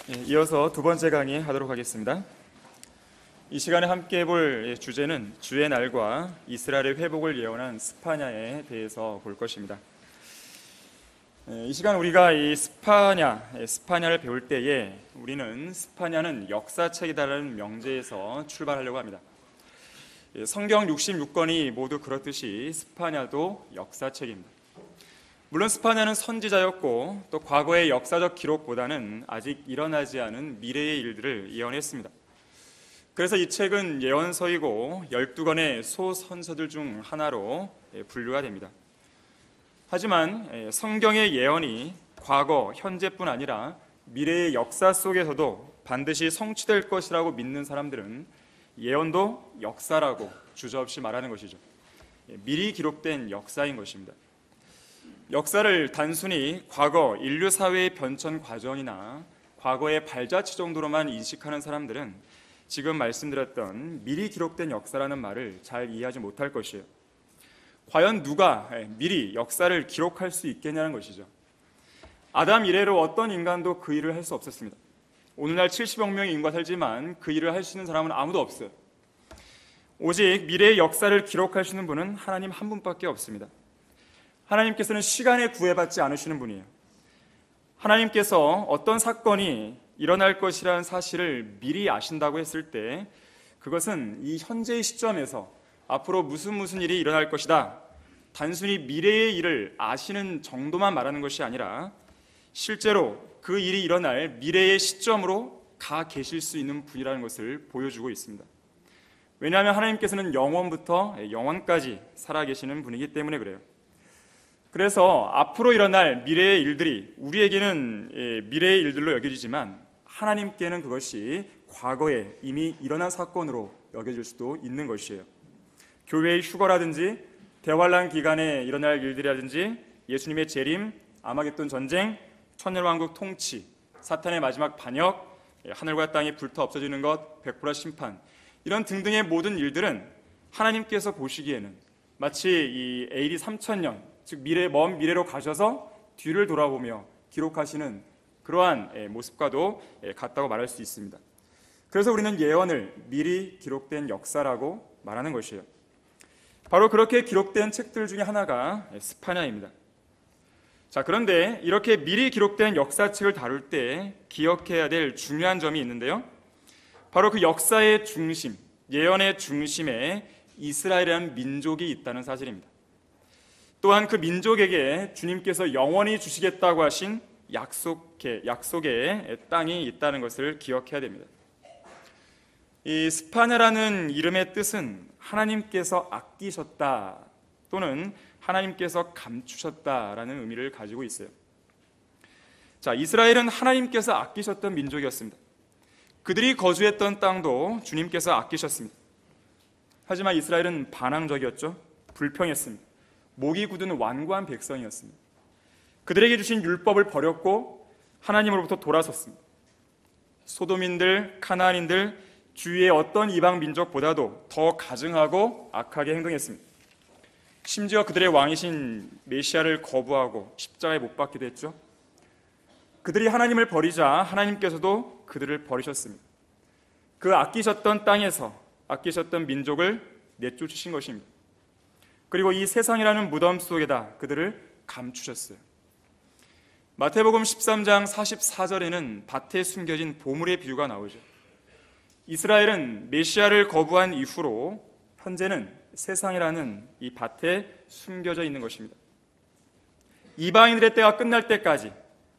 이어서 두 번째 강의 하도록 하겠습니다. 이 시간에 함께 볼 주제는 주의 날과 이스라엘의 회복을 예언한 스파냐에 대해서 볼 것입니다. 이 시간 우리가 이 스파냐를 배울 때에 우리는 스파냐는 역사책이다라는 명제에서 출발하려고 합니다. 성경 66권이 모두 그렇듯이 스파냐도 역사책입니다. 물론 스파냐는 선지자였고 또 과거의 역사적 기록보다는 아직 일어나지 않은 미래의 일들을 예언했습니다. 그래서 이 책은 예언서이고 12권의 소선서들 중 하나로 분류가 됩니다. 하지만 성경의 예언이 과거, 현재뿐 아니라 미래의 역사 속에서도 반드시 성취될 것이라고 믿는 사람들은 예언도 역사라고 주저없이 말하는 것이죠. 미리 기록된 역사인 것입니다. 역사를 단순히 과거 인류 사회의 변천 과정이나 과거의 발자취 정도로만 인식하는 사람들은 지금 말씀드렸던 미리 기록된 역사라는 말을 잘 이해하지 못할 것이에요. 과연 누가 미리 역사를 기록할 수 있겠냐는 것이죠. 아담 이래로 어떤 인간도 그 일을 할 수 없었습니다. 오늘날 70억 명의 인구가 살지만 그 일을 할 수 있는 사람은 아무도 없어요. 오직 미래의 역사를 기록할 수 있는 분은 하나님 한 분밖에 없습니다. 하나님께서는 시간에 구애받지 않으시는 분이에요. 하나님께서 어떤 사건이 일어날 것이라는 사실을 미리 아신다고 했을 때 그것은 이 현재의 시점에서 앞으로 무슨 일이 일어날 것이다, 단순히 미래의 일을 아시는 정도만 말하는 것이 아니라 실제로 그 일이 일어날 미래의 시점으로 가 계실 수 있는 분이라는 것을 보여주고 있습니다. 왜냐하면 하나님께서는 영원부터 영원까지 살아계시는 분이기 때문에 그래요. 그래서 앞으로 일어날 미래의 일들이 우리에게는 미래의 일들로 여겨지지만 하나님께는 그것이 과거에 이미 일어난 사건으로 여겨질 수도 있는 것이에요. 교회의 휴거라든지 대환란 기간에 일어날 일들이라든지 예수님의 재림, 아마겟돈 전쟁, 천년왕국 통치, 사탄의 마지막 반역, 하늘과 땅이 불타 없어지는 것, 백보라 심판, 이런 등등의 모든 일들은 하나님께서 보시기에는 마치 이 AD 3000년, 즉 먼 미래로 가셔서 뒤를 돌아보며 기록하시는 그러한 모습과도 같다고 말할 수 있습니다. 그래서 우리는 예언을 미리 기록된 역사라고 말하는 것이에요. 바로 그렇게 기록된 책들 중에 하나가 스파냐입니다. 자, 그런데 이렇게 미리 기록된 역사책을 다룰 때 기억해야 될 중요한 점이 있는데요. 바로 그 역사의 중심, 예언의 중심에 이스라엘이라는 민족이 있다는 사실입니다. 또한 그 민족에게 주님께서 영원히 주시겠다고 하신 약속의 땅이 있다는 것을 기억해야 됩니다. 이 스파냐라는 이름의 뜻은 하나님께서 아끼셨다 또는 하나님께서 감추셨다라는 의미를 가지고 있어요. 자, 이스라엘은 하나님께서 아끼셨던 민족이었습니다. 그들이 거주했던 땅도 주님께서 아끼셨습니다. 하지만 이스라엘은 반항적이었죠. 불평했습니다. 목이 굳은 완고한 백성이었습니다. 그들에게 주신 율법을 버렸고 하나님으로부터 돌아섰습니다. 소돔인들, 가나안인들, 주위의 어떤 이방 민족보다도 더 가증하고 악하게 행동했습니다. 심지어 그들의 왕이신 메시아를 거부하고 십자가에 못 박기도 했죠. 그들이 하나님을 버리자 하나님께서도 그들을 버리셨습니다. 그 아끼셨던 땅에서 아끼셨던 민족을 내쫓으신 것입니다. 그리고 이 세상이라는 무덤 속에다 그들을 감추셨어요. 마태복음 13장 44절에는 밭에 숨겨진 보물의 비유가 나오죠. 이스라엘은 메시아를 거부한 이후로 현재는 세상이라는 이 밭에 숨겨져 있는 것입니다. 이방인들의 때가 끝날 때까지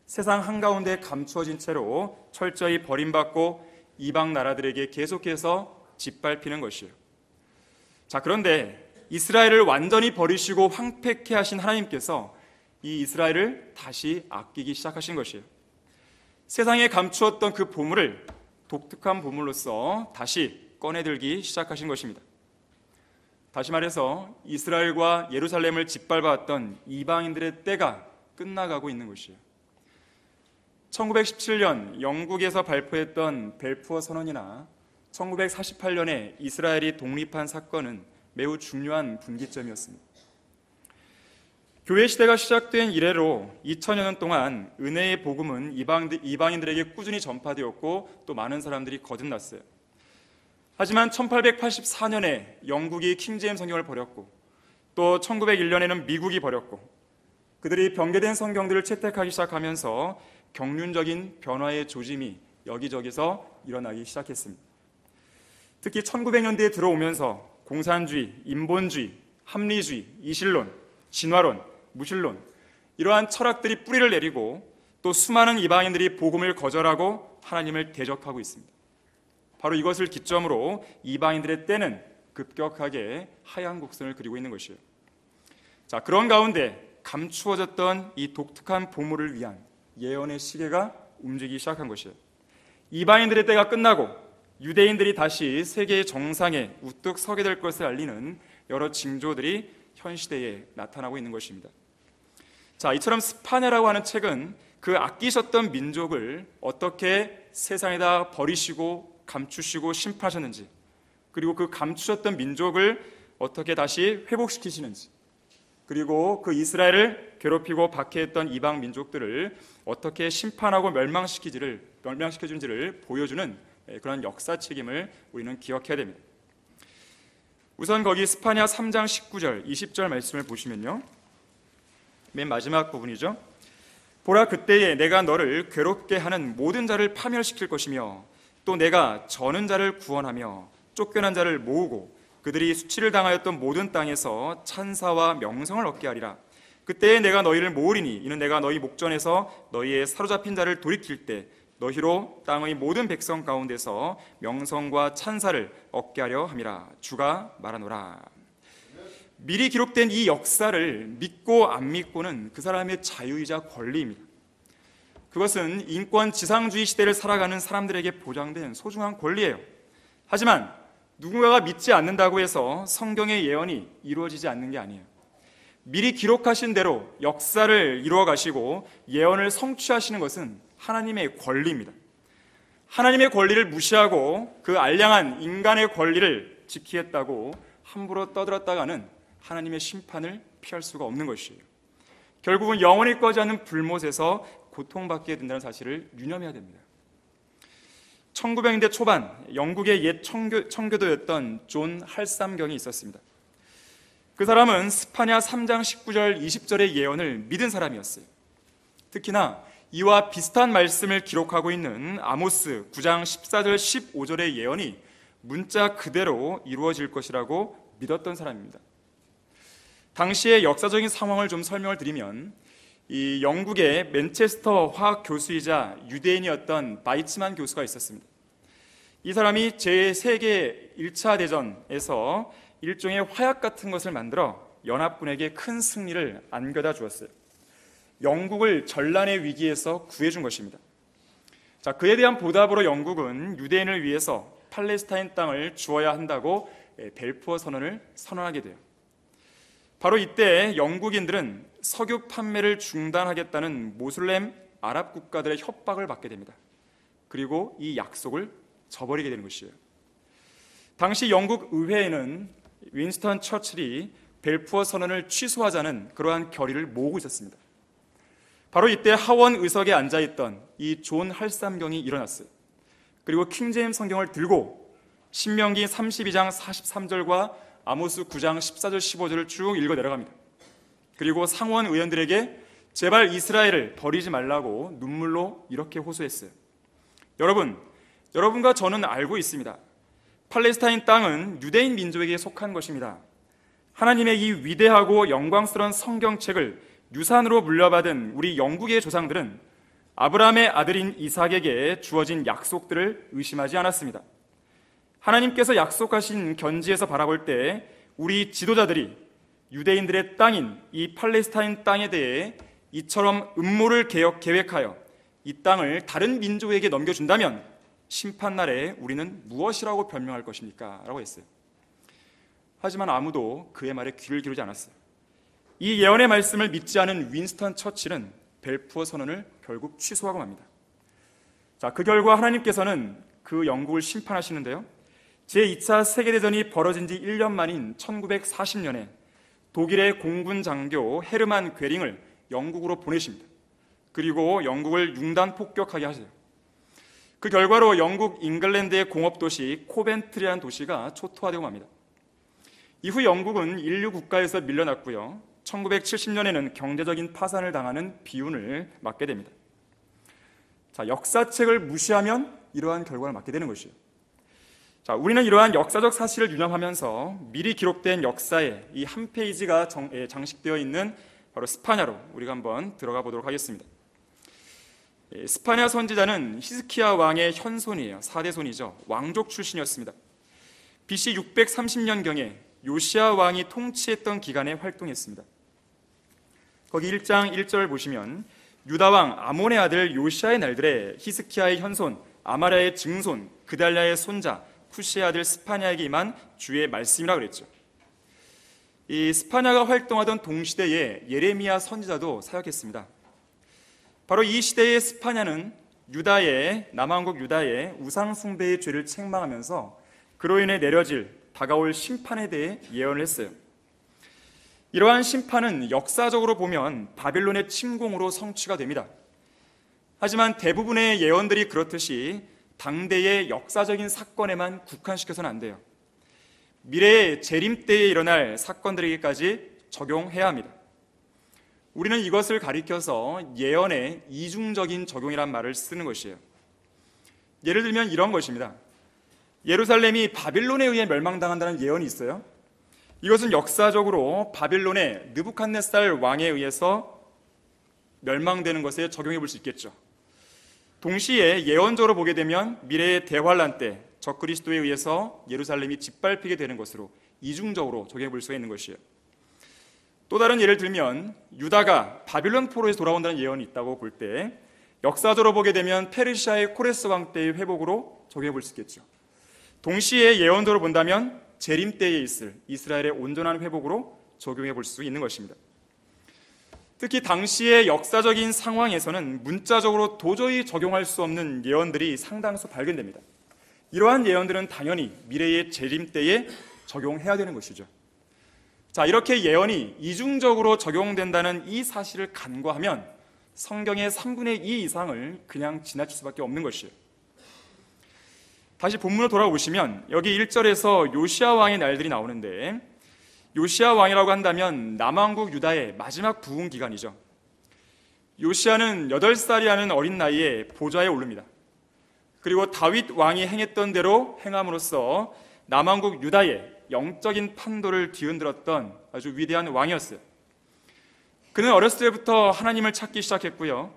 세상 한가운데 감추어진 채로 철저히 버림받고 이방 나라들에게 계속해서 짓밟히는 것이에요. 자, 그런데 이스라엘을 완전히 버리시고 황폐케 하신 하나님께서 이 이스라엘을 다시 아끼기 시작하신 것이에요. 세상에 감추었던 그 보물을 독특한 보물로서 다시 꺼내들기 시작하신 것입니다. 다시 말해서 이스라엘과 예루살렘을 짓밟아왔던 이방인들의 때가 끝나가고 있는 것이에요. 1917년 영국에서 발표했던 벨푸어 선언이나 1948년에 이스라엘이 독립한 사건은 매우 중요한 분기점이었습니다. 교회 시대가 시작된 이래로 2000여 년 동안 은혜의 복음은 이방인들에게 꾸준히 전파되었고 또 많은 사람들이 거듭났어요. 하지만 1884년에 영국이 킹제임스 성경을 버렸고 또 1901년에는 미국이 버렸고 그들이 변개된 성경들을 채택하기 시작하면서 경륜적인 변화의 조짐이 여기저기서 일어나기 시작했습니다. 특히 1900년대에 들어오면서 공산주의, 인본주의, 합리주의, 이실론, 진화론, 무신론 이러한 철학들이 뿌리를 내리고 또 수많은 이방인들이 복음을 거절하고 하나님을 대적하고 있습니다. 바로 이것을 기점으로 이방인들의 때는 급격하게 하향 곡선을 그리고 있는 것이에요. 자, 그런 가운데 감추어졌던 이 독특한 보물을 위한 예언의 시계가 움직이기 시작한 것이에요. 이방인들의 때가 끝나고 유대인들이 다시 세계의 정상에 우뚝 서게 될 것을 알리는 여러 징조들이 현 시대에 나타나고 있는 것입니다. 자, 이처럼 스파냐라고 하는 책은 그 아끼셨던 민족을 어떻게 세상에다 버리시고 감추시고 심판하셨는지, 그리고 그 감추셨던 민족을 어떻게 다시 회복시키시는지, 그리고 그 이스라엘을 괴롭히고 박해했던 이방 민족들을 어떻게 심판하고 멸망시켜주는지를 보여주는 그런 역사책임을 우리는 기억해야 됩니다. 우선 거기 스파냐 3장 19절 20절 말씀을 보시면요, 맨 마지막 부분이죠. 보라, 그때에 내가 너를 괴롭게 하는 모든 자를 파멸시킬 것이며 또 내가 저는 자를 구원하며 쫓겨난 자를 모으고 그들이 수치를 당하였던 모든 땅에서 찬사와 명성을 얻게 하리라. 그때에 내가 너희를 모으리니 이는 내가 너희 목전에서 너희의 사로잡힌 자를 돌이킬 때 너희로 땅의 모든 백성 가운데서 명성과 찬사를 얻게 하려 함이라. 주가 말하노라. 미리 기록된 이 역사를 믿고 안 믿고는 그 사람의 자유이자 권리입니다. 그것은 인권 지상주의 시대를 살아가는 사람들에게 보장된 소중한 권리예요. 하지만 누군가가 믿지 않는다고 해서 성경의 예언이 이루어지지 않는 게 아니에요. 미리 기록하신 대로 역사를 이루어 가시고 예언을 성취하시는 것은 하나님의 권리입니다. 하나님의 권리를 무시하고 그 알량한 인간의 권리를 지키겠다고 함부로 떠들었다가는 하나님의 심판을 피할 수가 없는 것이에요. 결국은 영원히 꺼지 않는 불못에서 고통받게 된다는 사실을 유념해야 됩니다. 1900년대 초반 영국의 옛 청교도였던 존 할삼경이 있었습니다. 그 사람은 스파냐 3장 19절 20절의 예언을 믿은 사람이었어요. 특히나 이와 비슷한 말씀을 기록하고 있는 아모스 9장 14절 15절의 예언이 문자 그대로 이루어질 것이라고 믿었던 사람입니다. 당시의 역사적인 상황을 좀 설명을 드리면, 이 영국의 맨체스터 화학 교수이자 유대인이었던 바이츠만 교수가 있었습니다. 이 사람이 제2차 1차 대전에서 일종의 화약 같은 것을 만들어 연합군에게 큰 승리를 안겨다 주었어요. 영국을 전란의 위기에서 구해준 것입니다. 자, 그에 대한 보답으로 영국은 유대인을 위해서 팔레스타인 땅을 주어야 한다고 벨푸어 선언을 선언하게 돼요. 바로 이때 영국인들은 석유 판매를 중단하겠다는 모슬렘 아랍 국가들의 협박을 받게 됩니다. 그리고 이 약속을 저버리게 되는 것이에요. 당시 영국 의회에는 윈스턴 처칠이 벨푸어 선언을 취소하자는 그러한 결의를 모으고 있었습니다. 바로 이때 하원 의석에 앉아있던 이 존 할삼경이 일어났어요. 그리고 킹제임스 성경을 들고 신명기 32장 43절과 아모스 9장 14절 15절을 쭉 읽어 내려갑니다. 그리고 상원 의원들에게 제발 이스라엘을 버리지 말라고 눈물로 이렇게 호소했어요. 여러분과 저는 알고 있습니다. 팔레스타인 땅은 유대인 민족에게 속한 것입니다. 하나님의 이 위대하고 영광스러운 성경책을 유산으로 물려받은 우리 영국의 조상들은 아브라함의 아들인 이삭에게 주어진 약속들을 의심하지 않았습니다. 하나님께서 약속하신 견지에서 바라볼 때 우리 지도자들이 유대인들의 땅인 이 팔레스타인 땅에 대해 이처럼 음모를 계획하여 이 땅을 다른 민족에게 넘겨준다면 심판날에 우리는 무엇이라고 변명할 것입니까? 라고 했어요. 하지만 아무도 그의 말에 귀를 기울이지 않았어요. 이 예언의 말씀을 믿지 않은 윈스턴 처칠은 벨푸어 선언을 결국 취소하고 맙니다. 자, 그 결과 하나님께서는 그 영국을 심판하시는데요, 제2차 세계대전이 벌어진 지 1년 만인 1940년에 독일의 공군 장교 헤르만 괴링을 영국으로 보내십니다. 그리고 영국을 융단 폭격하게 하세요. 그 결과로 영국 잉글랜드의 공업도시 코벤트리라는 도시가 초토화되고 맙니다. 이후 영국은 인류 국가에서 밀려났고요. 1970년에는 경제적인 파산을 당하는 비운을 맞게 됩니다. 자, 역사책을 무시하면 이러한 결과를 맞게 되는 것이에요. 자, 우리는 이러한 역사적 사실을 유념하면서 미리 기록된 역사의 이 한 페이지가 장식되어 있는 바로 스파냐로 우리가 한번 들어가 보도록 하겠습니다. 스파냐 선지자는 히스키야 왕의 현손이에요. 4대 손이죠. 왕족 출신이었습니다. BC 630년경에 요시야 왕이 통치했던 기간에 활동했습니다. 거기 1장 1절 보시면 유다 왕 아몬의 아들 요시야의 날들에 히스키야의 현손 아마랴의 증손 그달랴의 손자 쿠시의 아들 스파냐에게 임한 주의 말씀이라 그랬죠. 이 스파냐가 활동하던 동시대에 예레미야 선지자도 사역했습니다. 바로 이 시대의 스파냐는 남왕국 유다의 우상 숭배의 죄를 책망하면서 그로 인해 내려질 다가올 심판에 대해 예언을 했어요. 이러한 심판은 역사적으로 보면 바빌론의 침공으로 성취가 됩니다. 하지만 대부분의 예언들이 그렇듯이 당대의 역사적인 사건에만 국한시켜서는 안 돼요. 미래의 재림 때에 일어날 사건들에게까지 적용해야 합니다. 우리는 이것을 가리켜서 예언의 이중적인 적용이란 말을 쓰는 것이에요. 예를 들면 이런 것입니다. 예루살렘이 바빌론에 의해 멸망당한다는 예언이 있어요. 이것은 역사적으로 바빌론의 느부갓네살 왕에 의해서 멸망되는 것에 적용해 볼 수 있겠죠. 동시에 예언적으로 보게 되면 미래의 대환란 때 적그리스도에 의해서 예루살렘이 짓밟히게 되는 것으로 이중적으로 적용해 볼 수가 있는 것이에요. 또 다른 예를 들면 유다가 바빌론 포로에서 돌아온다는 예언이 있다고 볼 때 역사적으로 보게 되면 페르시아의 코레스 왕 때의 회복으로 적용해 볼 수 있겠죠. 동시에 예언적으로 본다면 재림 때에 있을 이스라엘의 온전한 회복으로 적용해 볼 수 있는 것입니다. 특히 당시의 역사적인 상황에서는 문자적으로 도저히 적용할 수 없는 예언들이 상당수 발견됩니다. 이러한 예언들은 당연히 미래의 재림 때에 적용해야 되는 것이죠. 자, 이렇게 예언이 이중적으로 적용된다는 이 사실을 간과하면 성경의 3분의 2 이상을 그냥 지나칠 수밖에 없는 것이에요. 다시 본문으로 돌아오시면 여기 1절에서 요시야 왕의 날들이 나오는데 요시야 왕이라고 한다면 남왕국 유다의 마지막 부흥 기간이죠. 요시야는 8살이라는 어린 나이에 보좌에 오릅니다. 그리고 다윗 왕이 행했던 대로 행함으로써 남왕국 유다의 영적인 판도를 뒤흔들었던 아주 위대한 왕이었어요. 그는 어렸을 때부터 하나님을 찾기 시작했고요.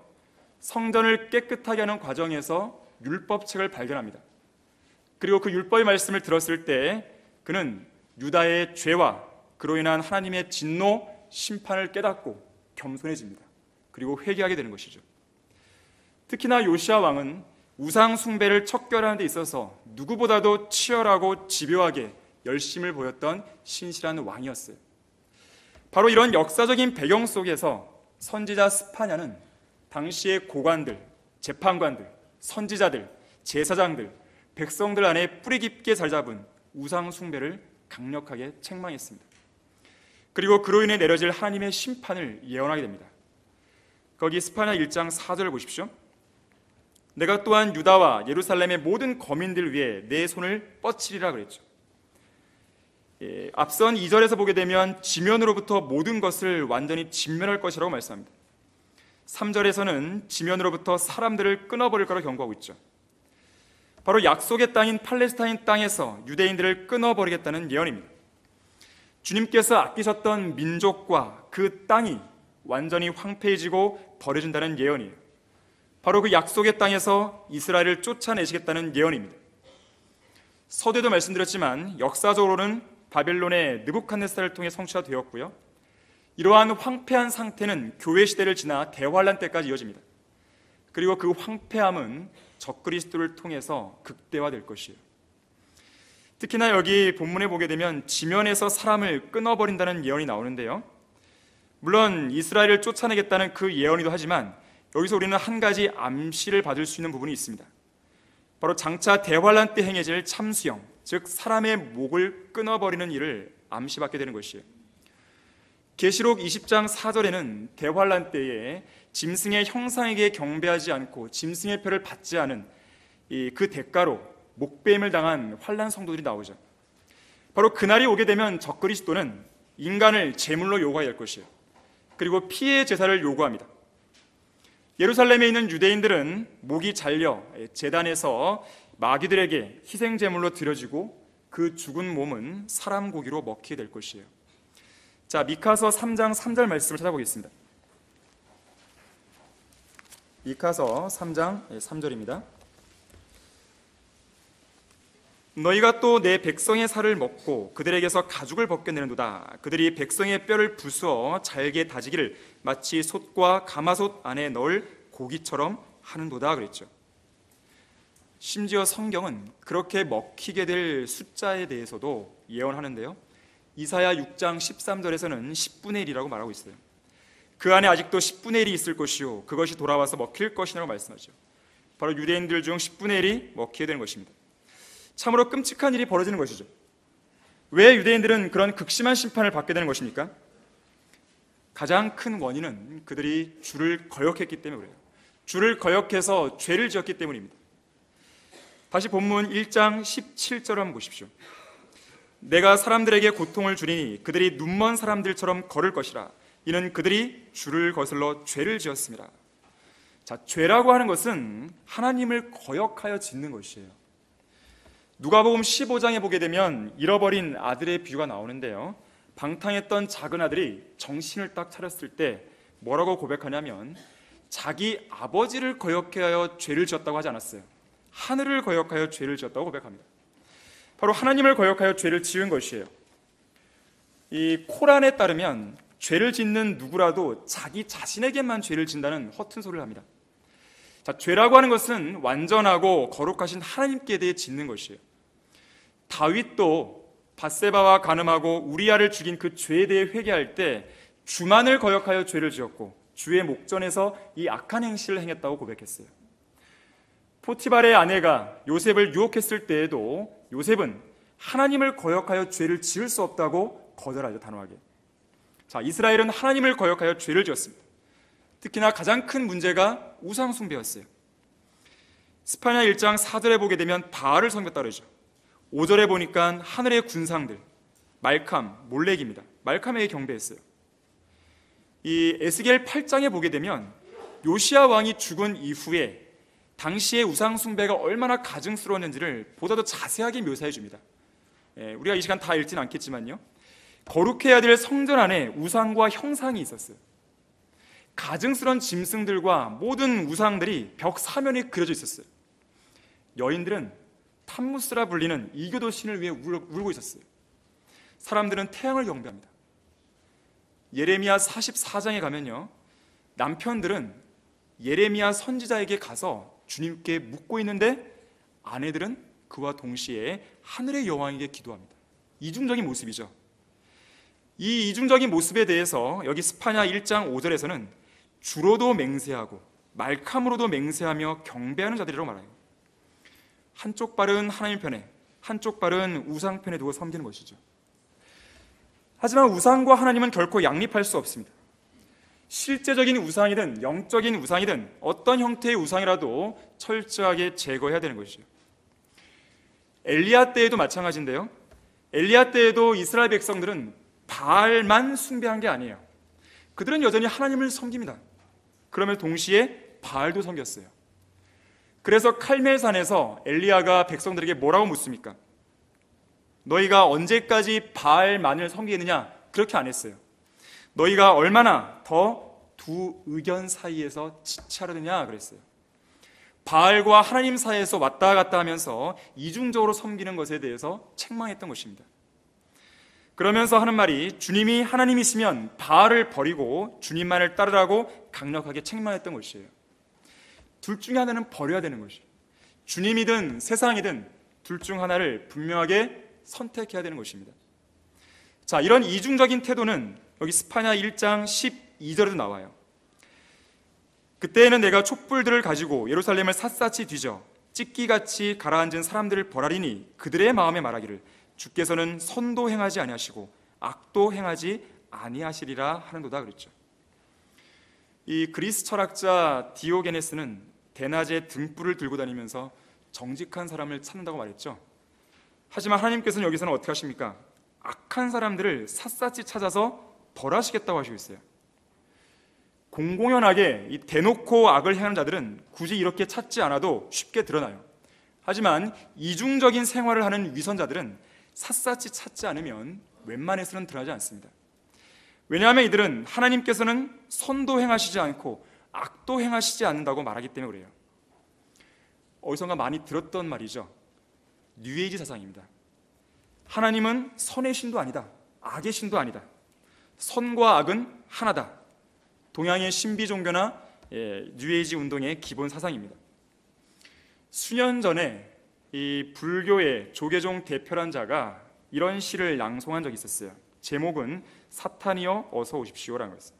성전을 깨끗하게 하는 과정에서 율법책을 발견합니다. 그리고 그 율법의 말씀을 들었을 때 그는 유다의 죄와 그로 인한 하나님의 진노, 심판을 깨닫고 겸손해집니다. 그리고 회개하게 되는 것이죠. 특히나 요시야 왕은 우상 숭배를 척결하는 데 있어서 누구보다도 치열하고 집요하게 열심을 보였던 신실한 왕이었어요. 바로 이런 역사적인 배경 속에서 선지자 스파냐는 당시의 고관들, 재판관들, 선지자들, 제사장들, 백성들 안에 뿌리 깊게 자리잡은 우상 숭배를 강력하게 책망했습니다. 그리고 그로 인해 내려질 하나님의 심판을 예언하게 됩니다. 거기 스파냐 1장 4절을 보십시오. 내가 또한 유다와 예루살렘의 모든 거민들 위해 내 손을 뻗치리라 그랬죠. 앞선 2절에서 보게 되면 지면으로부터 모든 것을 완전히 진멸할 것이라고 말씀합니다. 3절에서는 지면으로부터 사람들을 끊어버릴 거라고 경고하고 있죠. 바로 약속의 땅인 팔레스타인 땅에서 유대인들을 끊어버리겠다는 예언입니다. 주님께서 아끼셨던 민족과 그 땅이 완전히 황폐해지고 버려진다는 예언이에요. 바로 그 약속의 땅에서 이스라엘을 쫓아내시겠다는 예언입니다. 서두에도 말씀드렸지만 역사적으로는 바벨론의 느부갓네살을 통해 성취가 되었고요. 이러한 황폐한 상태는 교회 시대를 지나 대환란 때까지 이어집니다. 그리고 그 황폐함은 적그리스도를 통해서 극대화될 것이에요. 특히나 여기 본문에 보게 되면 지면에서 사람을 끊어버린다는 예언이 나오는데요. 물론 이스라엘을 쫓아내겠다는 그 예언이기도 하지만 여기서 우리는 한 가지 암시를 받을 수 있는 부분이 있습니다. 바로 장차 대환란 때 행해질 참수형, 즉 사람의 목을 끊어버리는 일을 암시받게 되는 것이에요. 계시록 20장 4절에는 대환란 때에 짐승의 형상에게 경배하지 않고 짐승의 표를 받지 않은 그 대가로 목배임을 당한 환란 성도들이 나오죠. 바로 그날이 오게 되면 적그리스도는 인간을 제물로 요구해야 할 것이에요. 그리고 피의 제사를 요구합니다. 예루살렘에 있는 유대인들은 목이 잘려 제단에서 마귀들에게 희생 제물로 드려지고 그 죽은 몸은 사람 고기로 먹히게 될 것이에요. 자, 미카서 3장 3절 말씀을 찾아보겠습니다. 미카서 3장 3절입니다. 너희가 또 내 백성의 살을 먹고 그들에게서 가죽을 벗겨내는도다. 그들이 백성의 뼈를 부수어 잘게 다지기를 마치 솥과 가마솥 안에 넣을 고기처럼 하는도다 그랬죠. 심지어 성경은 그렇게 먹히게 될 숫자에 대해서도 예언하는데요. 이사야 6장 13절에서는 10분의 1이라고 말하고 있어요. 그 안에 아직도 10분의 1이 있을 것이요 그것이 돌아와서 먹힐 것이라고 말씀하죠. 바로 유대인들 중 10분의 1이 먹히게 되는 것입니다. 참으로 끔찍한 일이 벌어지는 것이죠. 왜 유대인들은 그런 극심한 심판을 받게 되는 것입니까? 가장 큰 원인은 그들이 주를 거역했기 때문에 그래요. 주를 거역해서 죄를 지었기 때문입니다. 다시 본문 1장 17절 한번 보십시오. 내가 사람들에게 고통을 주리니 그들이 눈먼 사람들처럼 걸을 것이라. 이는 그들이 주를 거슬러 죄를 지었습니다. 자, 죄라고 하는 것은 하나님을 거역하여 짓는 것이에요. 누가복음 15장에 보게 되면 잃어버린 아들의 비유가 나오는데요. 방탕했던 작은 아들이 정신을 딱 차렸을 때 뭐라고 고백하냐면 자기 아버지를 거역하여 죄를 지었다고 하지 않았어요. 하늘을 거역하여 죄를 지었다고 고백합니다. 바로 하나님을 거역하여 죄를 지은 것이에요. 이 코란에 따르면 죄를 짓는 누구라도 자기 자신에게만 죄를 진다는 허튼 소리를 합니다. 자, 죄라고 하는 것은 완전하고 거룩하신 하나님께 대해 짓는 것이에요. 다윗도 밧세바와 간음하고 우리아를 죽인 그 죄에 대해 회개할 때 주만을 거역하여 죄를 지었고 주의 목전에서 이 악한 행실을 행했다고 고백했어요. 포티발의 아내가 요셉을 유혹했을 때에도 요셉은 하나님을 거역하여 죄를 지을 수 없다고 거절하죠, 단호하게. 자, 이스라엘은 하나님을 거역하여 죄를 지었습니다. 특히나 가장 큰 문제가 우상 숭배였어요. 스파냐 1장 4절에 보게 되면 바알을 섬겼다 그러죠. 5절에 보니까 하늘의 군상들, 말캄, 몰렉입니다. 말캄에게 경배했어요. 이 에스겔 8장에 보게 되면 요시야 왕이 죽은 이후에 당시의 우상 숭배가 얼마나 가증스러웠는지를 보다 더 자세하게 묘사해 줍니다. 우리가 이 시간 다 읽지는 않겠지만요. 거룩해야 될 성전 안에 우상과 형상이 있었어요. 가증스러운 짐승들과 모든 우상들이 벽 사면에 그려져 있었어요. 여인들은 탐무스라 불리는 이교도 신을 위해 울고 있었어요. 사람들은 태양을 경배합니다. 예레미야 44장에 가면요, 남편들은 예레미야 선지자에게 가서 주님께 묻고 있는데 아내들은 그와 동시에 하늘의 여왕에게 기도합니다. 이중적인 모습이죠. 이 이중적인 모습에 대해서 여기 스파냐 1장 5절에서는 주로도 맹세하고 말캄으로도 맹세하며 경배하는 자들이라고 말해요. 한쪽 발은 하나님 편에, 한쪽 발은 우상 편에 두고 섬기는 것이죠. 하지만 우상과 하나님은 결코 양립할 수 없습니다. 실제적인 우상이든 영적인 우상이든 어떤 형태의 우상이라도 철저하게 제거해야 되는 것이죠. 엘리야 때에도 마찬가지인데요. 엘리야 때에도 이스라엘 백성들은 바알만 숭배한 게 아니에요. 그들은 여전히 하나님을 섬깁니다. 그러면 동시에 바알도 섬겼어요. 그래서 칼멜산에서 엘리야가 백성들에게 뭐라고 묻습니까? 너희가 언제까지 바알만을 섬기느냐? 그렇게 안 했어요. 너희가 얼마나 더 두 의견 사이에서 지체하려느냐 그랬어요. 바알과 하나님 사이에서 왔다 갔다 하면서 이중적으로 섬기는 것에 대해서 책망했던 것입니다. 그러면서 하는 말이 주님이 하나님이시면 바알을 버리고 주님만을 따르라고 강력하게 책망했던 것이에요. 둘 중에 하나는 버려야 되는 것이에요. 주님이든 세상이든 둘 중 하나를 분명하게 선택해야 되는 것입니다. 자, 이런 이중적인 태도는 여기 스파냐 1장 12절에도 나와요. 그때에는 내가 촛불들을 가지고 예루살렘을 샅샅이 뒤져 찢기같이 가라앉은 사람들을 벌하리니 그들의 마음에 말하기를 주께서는 선도 행하지 아니하시고 악도 행하지 아니하시리라 하는도다 그랬죠. 이 그리스 철학자 디오게네스는 대낮에 등불을 들고 다니면서 정직한 사람을 찾는다고 말했죠. 하지만 하나님께서는 여기서는 어떻게 하십니까? 악한 사람들을 샅샅이 찾아서 벌하시겠다고 하시고 있어요. 공공연하게 이 대놓고 악을 행하는 자들은 굳이 이렇게 찾지 않아도 쉽게 드러나요. 하지만 이중적인 생활을 하는 위선자들은 샅샅이 찾지 않으면 웬만해서는 드러나지 않습니다. 왜냐하면 이들은 하나님께서는 선도 행하시지 않고 악도 행하시지 않는다고 말하기 때문에 그래요. 어디선가 많이 들었던 말이죠. 뉴에이지 사상입니다. 하나님은 선의 신도 아니다, 악의 신도 아니다. 선과 악은 하나다. 동양의 신비 종교나 뉴에이지 운동의 기본 사상입니다. 수년 전에 이 불교의 조계종 대표란 자가 이런 시를 낭송한 적이 있었어요. 제목은 사탄이여 어서 오십시오라는 거였어요.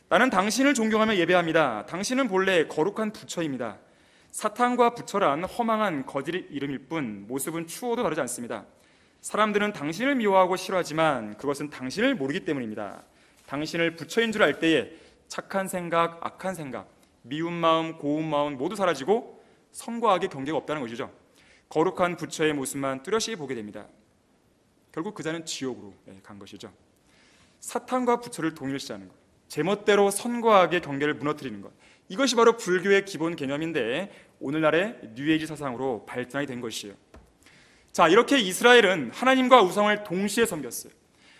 나는 당신을 존경하며 예배합니다. 당신은 본래 거룩한 부처입니다. 사탄과 부처란 허망한 거짓 이름일 뿐 모습은 추호도 다르지 않습니다. 사람들은 당신을 미워하고 싫어하지만 그것은 당신을 모르기 때문입니다. 당신을 부처인 줄 알 때에 착한 생각, 악한 생각, 미운 마음, 고운 마음 모두 사라지고 선과 악의 경계가 없다는 것이죠. 거룩한 부처의 모습만 뚜렷이 보게 됩니다. 결국 그 자는 지옥으로 간 것이죠. 사탄과 부처를 동일시하는 것, 제멋대로 선과 악의 경계를 무너뜨리는 것, 이것이 바로 불교의 기본 개념인데 오늘날의 뉴에이지 사상으로 발전이 된 것이에요. 자, 이렇게 이스라엘은 하나님과 우상을 동시에 섬겼어요.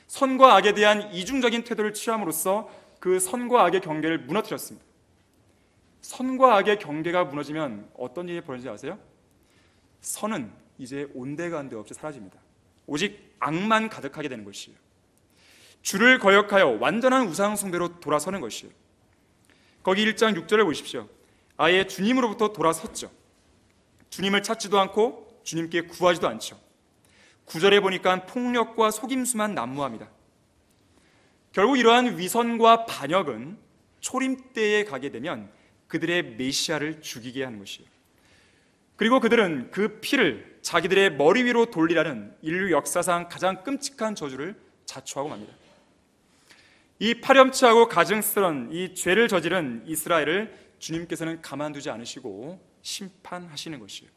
선과 악에 대한 이중적인 태도를 취함으로써 그 선과 악의 경계를 무너뜨렸습니다. 선과 악의 경계가 무너지면 어떤 일이 벌어지지 아세요? 선은 이제 온데간데 없이 사라집니다. 오직 악만 가득하게 되는 것이에요. 주를 거역하여 완전한 우상 숭배로 돌아서는 것이에요. 거기 1장 6절을 보십시오. 아예 주님으로부터 돌아섰죠. 주님을 찾지도 않고 주님께 구하지도 않죠. 9절에 보니까 폭력과 속임수만 난무합니다. 결국 이러한 위선과 반역은 초림 때에 가게 되면 그들의 메시아를 죽이게 하는 것이에요. 그리고 그들은 그 피를 자기들의 머리 위로 돌리라는 인류 역사상 가장 끔찍한 저주를 자초하고 맙니다. 이 파렴치하고 가증스러운 이 죄를 저지른 이스라엘을 주님께서는 가만두지 않으시고 심판하시는 것이에요.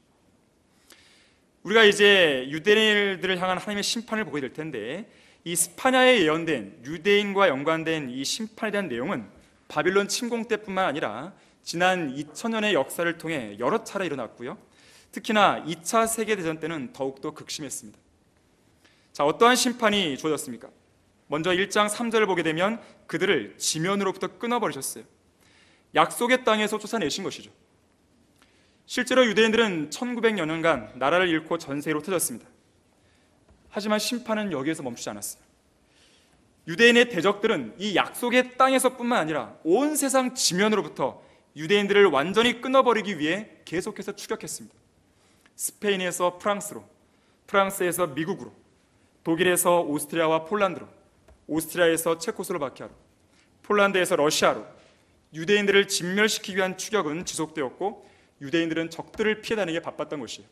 우리가 이제 유대인들을 향한 하나님의 심판을 보게 될 텐데 이 스파냐에 예언된 유대인과 연관된 이 심판에 대한 내용은 바빌론 침공 때뿐만 아니라 지난 2000년의 역사를 통해 여러 차례 일어났고요. 특히나 2차 세계대전 때는 더욱더 극심했습니다. 자, 어떠한 심판이 주어졌습니까? 먼저 1장 3절을 보게 되면 그들을 지면으로부터 끊어버리셨어요. 약속의 땅에서 쫓아내신 것이죠. 실제로 유대인들은 1900여년간 나라를 잃고 전세로 흩어졌습니다. 하지만 심판은 여기에서 멈추지 않았어요. 유대인의 대적들은 이 약속의 땅에서뿐만 아니라 온 세상 지면으로부터 유대인들을 완전히 끊어버리기 위해 계속해서 추격했습니다. 스페인에서 프랑스로, 프랑스에서 미국으로, 독일에서 오스트리아와 폴란드로, 오스트리아에서 체코슬로바키아로, 폴란드에서 러시아로 유대인들을 진멸시키기 위한 추격은 지속되었고 유대인들은 적들을 피해 다니게 바빴던 것이에요.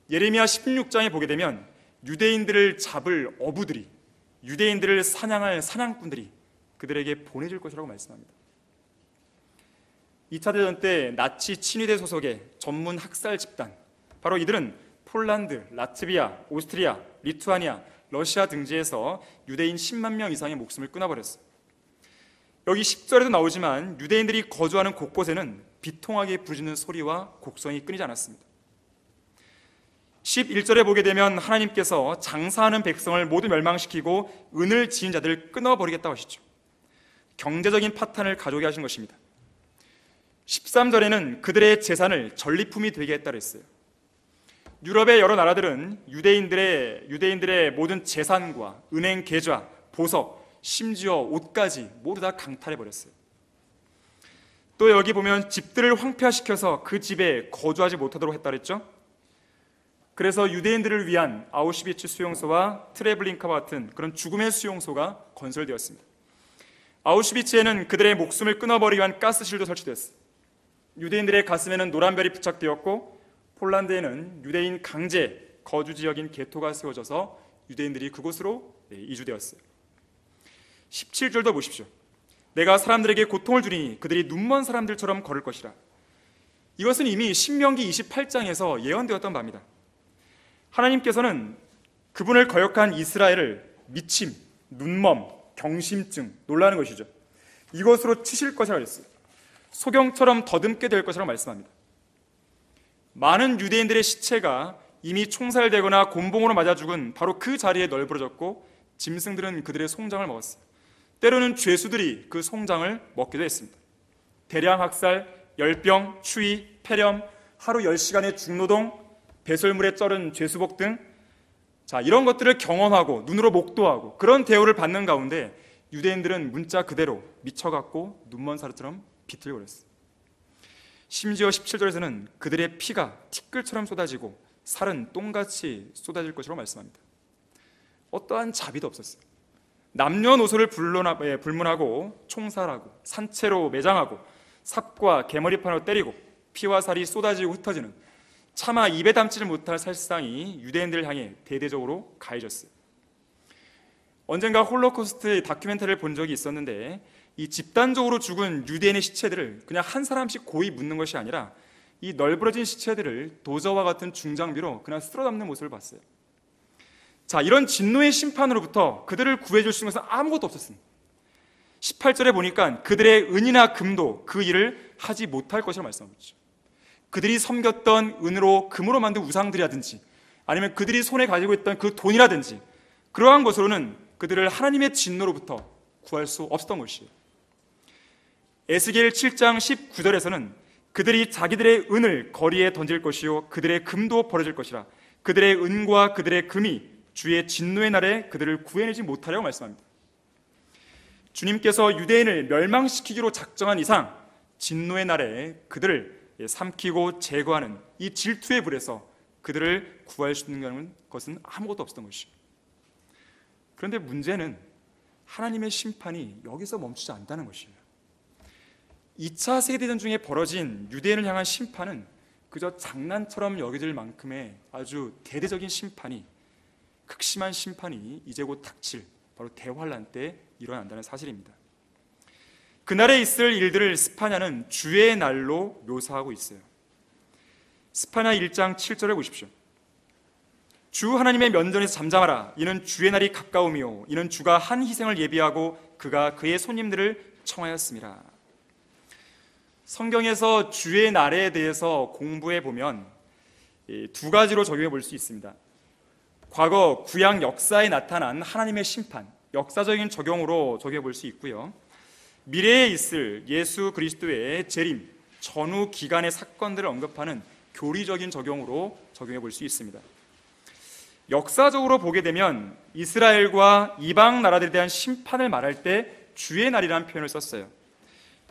예레미야 16장에 보게 되면 유대인들을 잡을 어부들이, 유대인들을 사냥할 사냥꾼들이 그들에게 보내질 것이라고 말씀합니다. 2차 대전 때 나치 친위대 소속의 전문 학살 집단, 바로 이들은 폴란드, 라트비아, 오스트리아, 리투아니아, 러시아 등지에서 유대인 10만 명 이상의 목숨을 끊어버렸어요. 여기 10절에도 나오지만 유대인들이 거주하는 곳곳에는 비통하게 부르짖는 소리와 곡성이 끊이지 않았습니다. 11절에 보게 되면 하나님께서 장사하는 백성을 모두 멸망시키고 은을 지은 자들을 끊어버리겠다고 하시죠. 경제적인 파탄을 가져오게 하신 것입니다. 13절에는 그들의 재산을 전리품이 되게 했다고 했어요. 유럽의 여러 나라들은 유대인들의 모든 재산과 은행 계좌, 보석, 심지어 옷까지 모두 다 강탈해버렸어요. 또 여기 보면 집들을 황폐화시켜서 그 집에 거주하지 못하도록 했다 그랬죠. 그래서 유대인들을 위한 아우슈비츠 수용소와 트레블링카와 같은 그런 죽음의 수용소가 건설되었습니다. 아우슈비츠에는 그들의 목숨을 끊어버리기 위한 가스실도 설치되었습니다. 유대인들의 가슴에는 노란별이 부착되었고 폴란드에는 유대인 강제 거주 지역인 게토가 세워져서 유대인들이 그곳으로 이주되었어요. 17절도 보십시오. 내가 사람들에게 고통을 주리니 그들이 눈먼 사람들처럼 걸을 것이라. 이것은 이미 신명기 28장에서 예언되었던 바입니다. 하나님께서는 그분을 거역한 이스라엘을 미침, 눈멈, 경심증, 놀라는 것이죠. 이것으로 치실 것이라고 했어요. 소경처럼 더듬게 될 것이라고 말씀합니다. 많은 유대인들의 시체가 이미 총살되거나 곤봉으로 맞아 죽은 바로 그 자리에 널브러졌고 짐승들은 그들의 송장을 먹었어요. 때로는 죄수들이 그 송장을 먹기도 했습니다. 대량 학살, 열병, 추위, 폐렴, 하루 10시간의 중노동, 배설물에 쩔은 죄수복 등 이런 것들을 경험하고 눈으로 목도하고 그런 대우를 받는 가운데 유대인들은 문자 그대로 미쳐갖고 눈먼 사람처럼 비틀거렸어요. 심지어 17절에서는 그들의 피가 티끌처럼 쏟아지고 살은 똥같이 쏟아질 것이라고 말씀합니다. 어떠한 자비도 없었어요. 남녀노소를 불문하고 총살하고 산채로 매장하고 삽과 개머리판으로 때리고 피와 살이 쏟아지고 흩어지는 차마 입에 담지를 못할 살상이 유대인들을 향해 대대적으로 가해졌어요. 언젠가 홀로코스트 다큐멘터리를 본 적이 있었는데 이 집단적으로 죽은 유대인의 시체들을 그냥 한 사람씩 고이 묻는 것이 아니라 이 널브러진 시체들을 도저와 같은 중장비로 그냥 쓸어 담는 모습을 봤어요. 이런 진노의 심판으로부터 그들을 구해줄 수 있는 것은 아무것도 없었습니다. 18절에 보니까 그들의 은이나 금도 그 일을 하지 못할 것이라고 말씀하고 있죠. 그들이 섬겼던 은으로 금으로 만든 우상들이라든지 아니면 그들이 손에 가지고 있던 그 돈이라든지 그러한 것으로는 그들을 하나님의 진노로부터 구할 수 없었던 것이에요. 에스겔 7장 19절에서는 그들이 자기들의 은을 거리에 던질 것이요 그들의 금도 버려질 것이라. 그들의 은과 그들의 금이 주의 진노의 날에 그들을 구해내지 못하려고 말씀합니다. 주님께서 유대인을 멸망시키기로 작정한 이상 진노의 날에 그들을 삼키고 제거하는 이 질투의 불에서 그들을 구할 수 있는 것은 아무것도 없었던 것이죠. 그런데 문제는 하나님의 심판이 여기서 멈추지 않는다는 것이에요. 2차 세계대전 중에 벌어진 유대인을 향한 심판은 그저 장난처럼 여겨질 만큼의 아주 대대적인 심판이, 극심한 심판이 이제 곧 닥칠 바로 대환란 때 일어난다는 사실입니다. 그날에 있을 일들을 스파냐는 주의 날로 묘사하고 있어요. 스파냐 1장 7절에 보십시오. 주 하나님의 면전에서 잠잠하라. 이는 주의 날이 가까우며 이는 주가 한 희생을 예비하고 그가 그의 손님들을 청하였습니다. 성경에서 주의 날에 대해서 공부해 보면 두 가지로 적용해 볼 수 있습니다. 과거 구약 역사에 나타난 하나님의 심판, 역사적인 적용으로 적용해 볼 수 있고요. 미래에 있을 예수 그리스도의 재림, 전후 기간의 사건들을 언급하는 교리적인 적용으로 적용해 볼 수 있습니다. 역사적으로 보게 되면 이스라엘과 이방 나라들에 대한 심판을 말할 때 주의 날이라는 표현을 썼어요.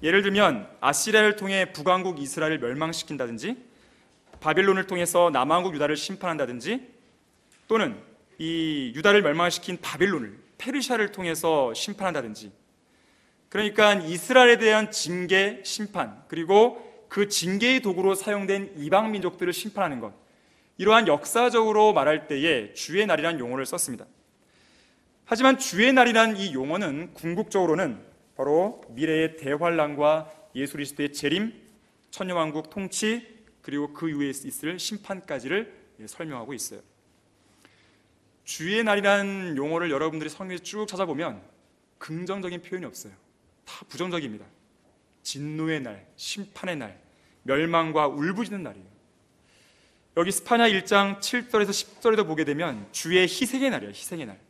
예를 들면 아시리아를 통해 북왕국 이스라엘을 멸망시킨다든지, 바빌론을 통해서 남왕국 유다를 심판한다든지, 또는 이 유다를 멸망시킨 바빌론을 페르시아를 통해서 심판한다든지, 그러니까 이스라엘에 대한 징계, 심판, 그리고 그 징계의 도구로 사용된 이방 민족들을 심판하는 것, 이러한 역사적으로 말할 때에 주의 날이라는 용어를 썼습니다. 하지만 주의 날이라는 이 용어는 궁극적으로는 바로 미래의 대환란과 예수 그리스도의 재림, 천년왕국 통치, 그리고 그 이후에 있을 심판까지를 설명하고 있어요. 주의 날이라는 용어를 여러분들이 성경에서 쭉 찾아보면 긍정적인 표현이 없어요. 다 부정적입니다. 진노의 날, 심판의 날, 멸망과 울부짖는 날이에요. 여기 스파냐 1장 7절에서 10절에도 보게 되면 주의 희생의 날이에요. 희생의 날.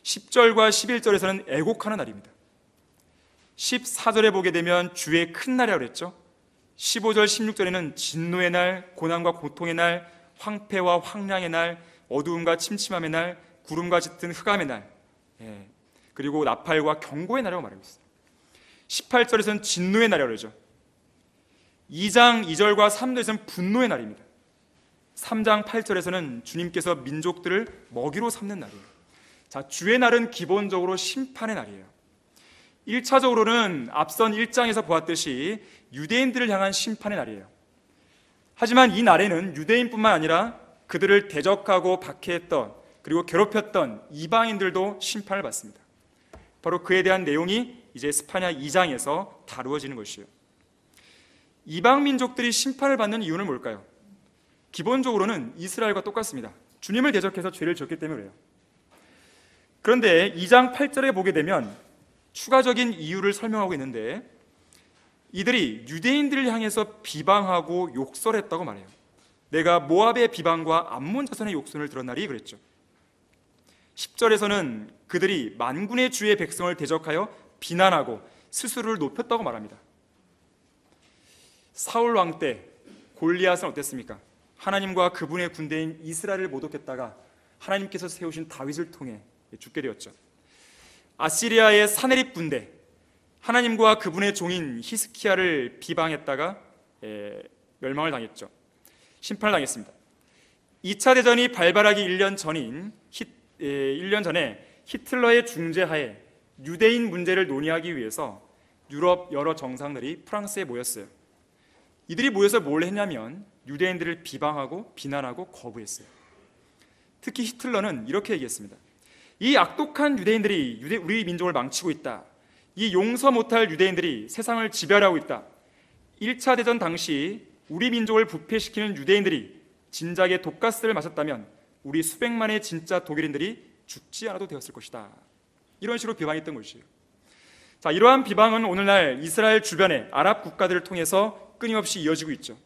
10절과 11절에서는 애곡하는 날입니다. 14절에 보게 되면 주의 큰 날이라고 그랬죠. 15절, 16절에는 진노의 날, 고난과 고통의 날, 황폐와 황량의 날, 어두움과 침침함의 날, 구름과 짙은 흑암의 날, 그리고 나팔과 경고의 날이라고 말하고 있어요. 18절에서는 진노의 날이라고 그러죠. 2장 2절과 3절에서는 분노의 날입니다. 3장 8절에서는 주님께서 민족들을 먹이로 삼는 날이에요. 주의 날은 기본적으로 심판의 날이에요. 1차적으로는 앞선 1장에서 보았듯이 유대인들을 향한 심판의 날이에요. 하지만 이 날에는 유대인뿐만 아니라 그들을 대적하고 박해했던, 그리고 괴롭혔던 이방인들도 심판을 받습니다. 바로 그에 대한 내용이 이제 스파냐 2장에서 다루어지는 것이에요. 이방 민족들이 심판을 받는 이유는 뭘까요? 기본적으로는 이스라엘과 똑같습니다. 주님을 대적해서 죄를 지었기 때문에 그래요. 그런데 2장 8절에 보게 되면 추가적인 이유를 설명하고 있는데, 이들이 유대인들을 향해서 비방하고 욕설했다고 말해요. 내가 모압의 비방과 암몬 자손의 욕설을 들었나리 그랬죠. 10절에서는 그들이 만군의 주의 백성을 대적하여 비난하고 스스로를 높였다고 말합니다. 사울 왕 때 골리앗은 어땠습니까? 하나님과 그분의 군대인 이스라엘을 모독했다가 하나님께서 세우신 다윗을 통해 죽게 되었죠. 아시리아의 사네립 군대, 하나님과 그분의 종인 히스키야를 비방했다가 멸망을 당했죠. 심판을 당했습니다. 2차 대전이 발발하기 1년 전인 1년 전에 히틀러의 중재하에 유대인 문제를 논의하기 위해서 유럽 여러 정상들이 프랑스에 모였어요. 이들이 모여서 뭘 했냐면 유대인들을 비방하고 비난하고 거부했어요. 특히 히틀러는 이렇게 얘기했습니다. 이 악독한 유대인들이 우리 민족을 망치고 있다. 이 용서 못할 유대인들이 세상을 지배하고 있다. 1차 대전 당시 우리 민족을 부패시키는 유대인들이 진작에 독가스를 마셨다면 우리 수백만의 진짜 독일인들이 죽지 않아도 되었을 것이다. 이런 식으로 비방했던 것이에요. 자, 이러한 비방은 오늘날 이스라엘 주변의 아랍 국가들을 통해서 끊임없이 이어지고 있죠.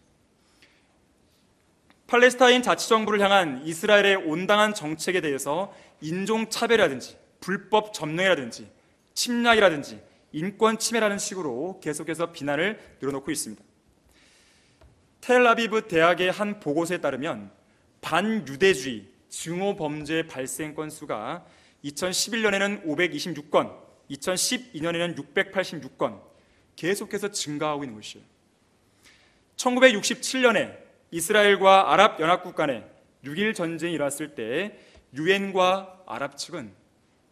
팔레스타인 자치정부를 향한 이스라엘의 온당한 정책에 대해서 인종차별이라든지 불법 점령이라든지 침략이라든지 인권 침해라는 식으로 계속해서 비난을 늘어놓고 있습니다. 텔아비브 대학의 한 보고서에 따르면 반유대주의 증오 범죄 발생 건수가 2011년에는 526건, 2012년에는 686건 계속해서 증가하고 있는 것이에요. 1967년에 이스라엘과 아랍연합국 간에 6.1 전쟁이 일어났을 때 유엔과 아랍 측은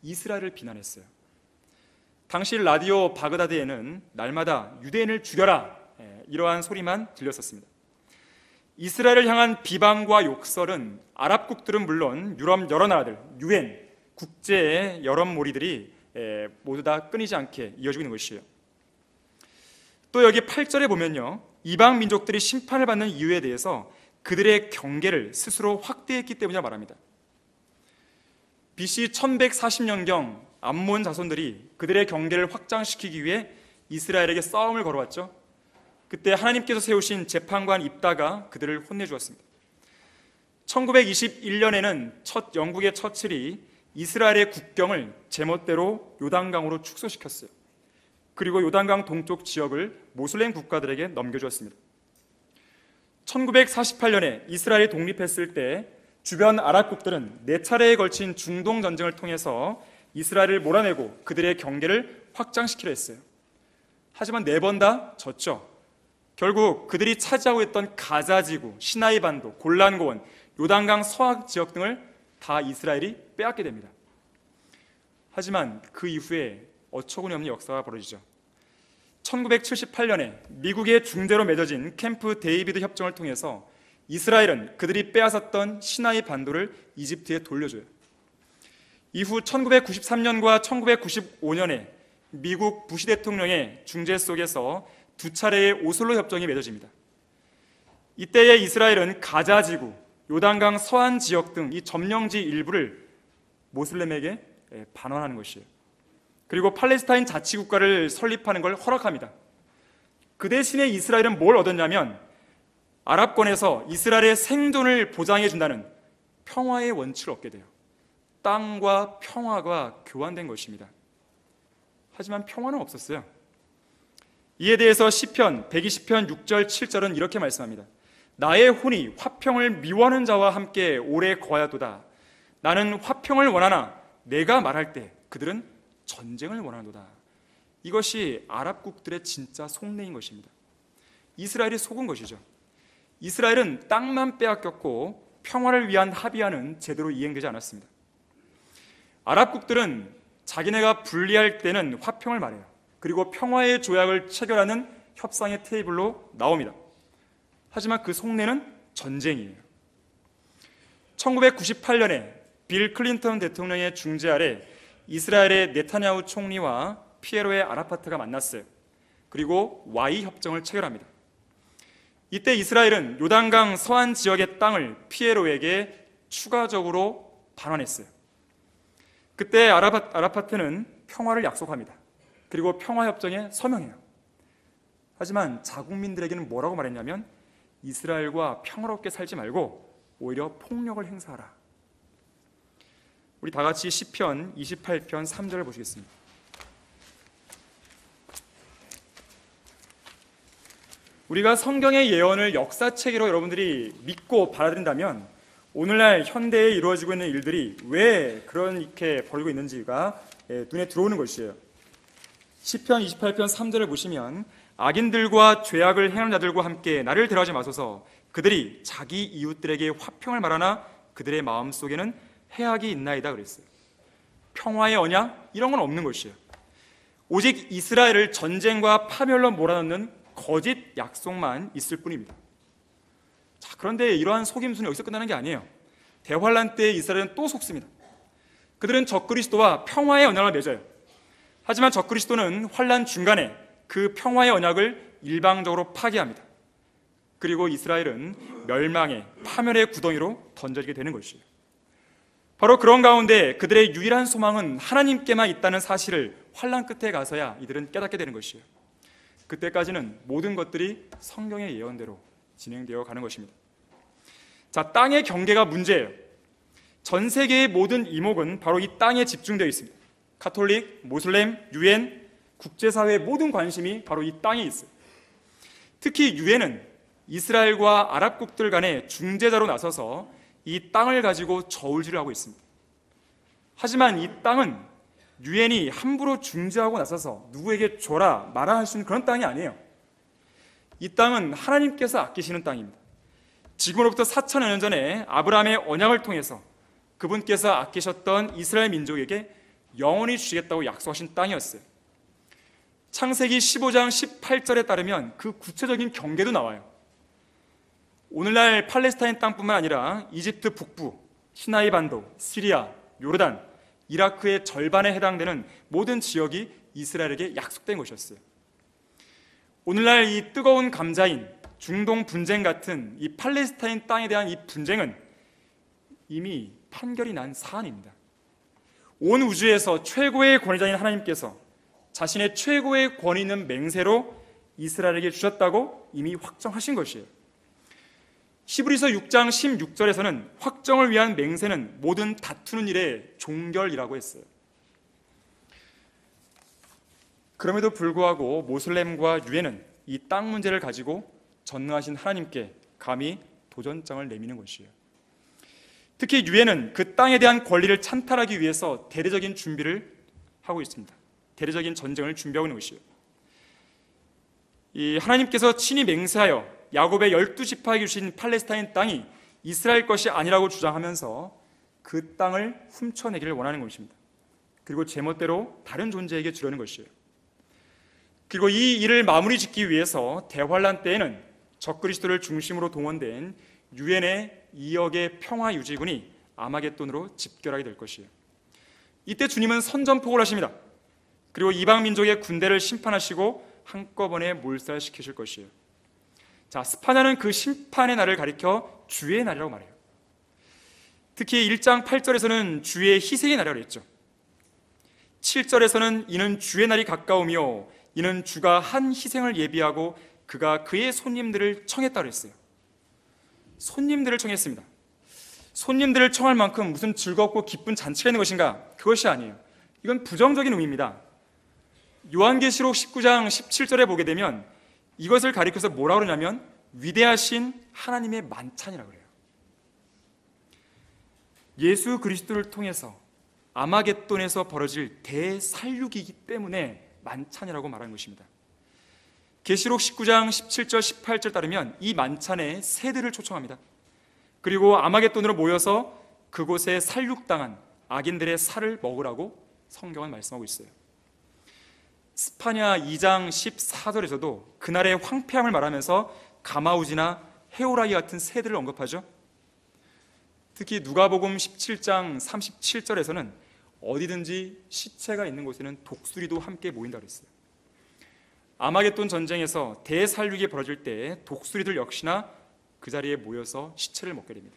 이스라엘을 비난했어요. 당시 라디오 바그다드에는 날마다 유대인을 죽여라, 이러한 소리만 들렸었습니다. 이스라엘을 향한 비방과 욕설은 아랍국들은 물론 유럽 여러 나라들, 유엔, 국제의 여론몰이들이 모두 다 끊이지 않게 이어지고 있는 것이에요. 또 여기 8절에 보면요, 이방 민족들이 심판을 받는 이유에 대해서 그들의 경계를 스스로 확대했기 때문이라 말합니다. BC 1140년경 암몬 자손들이 그들의 경계를 확장시키기 위해 이스라엘에게 싸움을 걸어왔죠. 그때 하나님께서 세우신 재판관 입다가 그들을 혼내주었습니다. 1921년에는 영국의 처칠이 이스라엘의 국경을 제멋대로 요단강으로 축소시켰어요. 그리고 요단강 동쪽 지역을 모슬렘 국가들에게 넘겨주었습니다. 1948년에 이스라엘이 독립했을 때 주변 아랍국들은 4차례에 걸친 중동 전쟁을 통해서 이스라엘을 몰아내고 그들의 경계를 확장시키려 했어요. 하지만 4번 다 졌죠. 결국 그들이 차지하고 있던 가자지구, 시나이 반도, 골란고원, 요단강 서악 지역 등을 다 이스라엘이 빼앗게 됩니다. 하지만 그 이후에 어처구니 없는 역사가 벌어지죠. 1978년에 미국의 중재로 맺어진 캠프 데이비드 협정을 통해서 이스라엘은 그들이 빼앗았던 시나이 반도를 이집트에 돌려줘요. 이후 1993년과 1995년에 미국 부시 대통령의 중재 속에서 2차례의 오슬로 협정이 맺어집니다. 이때의 이스라엘은 가자지구, 요단강 서안 지역 등 이 점령지 일부를 모슬렘에게 반환하는 것이에요. 그리고 팔레스타인 자치국가를 설립하는 걸 허락합니다. 그 대신에 이스라엘은 뭘 얻었냐면 아랍권에서 이스라엘의 생존을 보장해 준다는 평화의 원칙을 얻게 돼요. 땅과 평화가 교환된 것입니다. 하지만 평화는 없었어요. 이에 대해서 시편 120편 6절 7절은 이렇게 말씀합니다. 나의 혼이 화평을 미워하는 자와 함께 오래 거하도다. 나는 화평을 원하나 내가 말할 때 그들은 전쟁을 원하노다. 이것이 아랍국들의 진짜 속내인 것입니다. 이스라엘이 속은 것이죠. 이스라엘은 땅만 빼앗겼고 평화를 위한 합의안은 제대로 이행되지 않았습니다. 아랍국들은 자기네가 분리할 때는 화평을 말해요. 그리고 평화의 조약을 체결하는 협상의 테이블로 나옵니다. 하지만 그 속내는 전쟁이에요. 1998년에 빌 클린턴 대통령의 중재 아래 이스라엘의 네타냐후 총리와 피에로의 아라파트가 만났어요. 그리고 와이 협정을 체결합니다. 이때 이스라엘은 요단강 서안 지역의 땅을 피에로에게 추가적으로 반환했어요. 그때 아라파트는 평화를 약속합니다. 그리고 평화협정에 서명해요. 하지만 자국민들에게는 뭐라고 말했냐면 이스라엘과 평화롭게 살지 말고 오히려 폭력을 행사하라. 우리 다 같이 시편 28편 3절을 보시겠습니다. 우리가 성경의 예언을 역사책으로 여러분들이 믿고 받아들인다면 오늘날 현대에 이루어지고 있는 일들이 왜 그렇게 벌어지고 있는지가 눈에 들어오는 것이에요. 시편 28편 3절을 보시면 악인들과 죄악을 행하는 자들과 함께 나를 데려가지 마소서. 그들이 자기 이웃들에게 화평을 말하나 그들의 마음속에는 해악이 있나이다 그랬어요. 평화의 언약 이런 건 없는 것이에요. 오직 이스라엘을 전쟁과 파멸로 몰아넣는 거짓 약속만 있을 뿐입니다. 자, 그런데 이러한 속임수는 여기서 끝나는 게 아니에요. 대환란 때 이스라엘은 또 속습니다. 그들은 적그리스도와 평화의 언약을 맺어요. 하지만 적그리스도는 환란 중간에 그 평화의 언약을 일방적으로 파기합니다. 그리고 이스라엘은 멸망의 파멸의 구덩이로 던져지게 되는 것이에요. 바로 그런 가운데 그들의 유일한 소망은 하나님께만 있다는 사실을 환란 끝에 가서야 이들은 깨닫게 되는 것이에요. 그때까지는 모든 것들이 성경의 예언대로 진행되어 가는 것입니다. 자, 땅의 경계가 문제예요. 전 세계의 모든 이목은 바로 이 땅에 집중되어 있습니다. 가톨릭, 모슬렘, 유엔, 국제사회의 모든 관심이 바로 이 땅에 있어요. 특히 유엔은 이스라엘과 아랍국들 간의 중재자로 나서서 이 땅을 가지고 저울질을 하고 있습니다. 하지만 이 땅은 유엔이 함부로 중재하고 나서서 누구에게 줘라 말아 할 수 있는 그런 땅이 아니에요. 이 땅은 하나님께서 아끼시는 땅입니다. 지금으로부터 4,000여 년 전에 아브라함의 언약을 통해서 그분께서 아끼셨던 이스라엘 민족에게 영원히 주시겠다고 약속하신 땅이었어요. 창세기 15장 18절에 따르면 그 구체적인 경계도 나와요. 오늘날 팔레스타인 땅뿐만 아니라 이집트 북부, 시나이 반도, 시리아, 요르단, 이라크의 절반에 해당되는 모든 지역이 이스라엘에게 약속된 것이었어요. 오늘날 이 뜨거운 감자인 중동 분쟁 같은 이 팔레스타인 땅에 대한 이 분쟁은 이미 판결이 난 사안입니다. 온 우주에서 최고의 권위자인 하나님께서 자신의 최고의 권위 있는 맹세로 이스라엘에게 주셨다고 이미 확정하신 것이에요. 히브리서 6장 16절에서는 확정을 위한 맹세는 모든 다투는 일의 종결이라고 했어요. 그럼에도 불구하고 모슬렘과 유엔은 이 땅 문제를 가지고 전능하신 하나님께 감히 도전장을 내미는 것이에요. 특히 유엔은 그 땅에 대한 권리를 찬탈하기 위해서 대대적인 준비를 하고 있습니다. 대대적인 전쟁을 준비하고 있는 것이에요. 이 하나님께서 친히 맹세하여 야곱의 12지파에게 주신 팔레스타인 땅이 이스라엘 것이 아니라고 주장하면서 그 땅을 훔쳐내기를 원하는 것입니다. 그리고 제멋대로 다른 존재에게 주려는 것이에요. 그리고 이 일을 마무리 짓기 위해서 대환란 때에는 적그리스도를 중심으로 동원된 유엔의 2억의 평화유지군이 아마겟돈으로 집결하게 될 것이에요. 이때 주님은 선전포고를 하십니다. 그리고 이방 민족의 군대를 심판하시고 한꺼번에 몰살시키실 것이에요. 자, 스파냐는 그 심판의 날을 가리켜 주의 날이라고 말해요. 특히 1장 8절에서는 주의 희생의 날이라고 했죠. 7절에서는 이는 주의 날이 가까우며 이는 주가 한 희생을 예비하고 그가 그의 손님들을 청했다고 했어요. 손님들을 청했습니다. 손님들을 청할 만큼 무슨 즐겁고 기쁜 잔치가 있는 것인가? 그것이 아니에요. 이건 부정적인 의미입니다. 요한계시록 19장 17절에 보게 되면 이것을 가리켜서 뭐라고 그러냐면 위대하신 하나님의 만찬이라고 그래요. 예수 그리스도를 통해서 아마겟돈에서 벌어질 대살육이기 때문에 만찬이라고 말하는 것입니다. 계시록 19장 17절 18절 따르면 이 만찬에 새들을 초청합니다. 그리고 아마겟돈으로 모여서 그곳에 살육당한 악인들의 살을 먹으라고 성경은 말씀하고 있어요. 스파냐 2장 14절에서도 그날의 황폐함을 말하면서 가마우지나 헤오라기 같은 새들을 언급하죠. 특히 누가복음 17장 37절에서는 어디든지 시체가 있는 곳에는 독수리도 함께 모인다고 그랬어요. 아마겟돈 전쟁에서 대살육이 벌어질 때 독수리들 역시나 그 자리에 모여서 시체를 먹게 됩니다.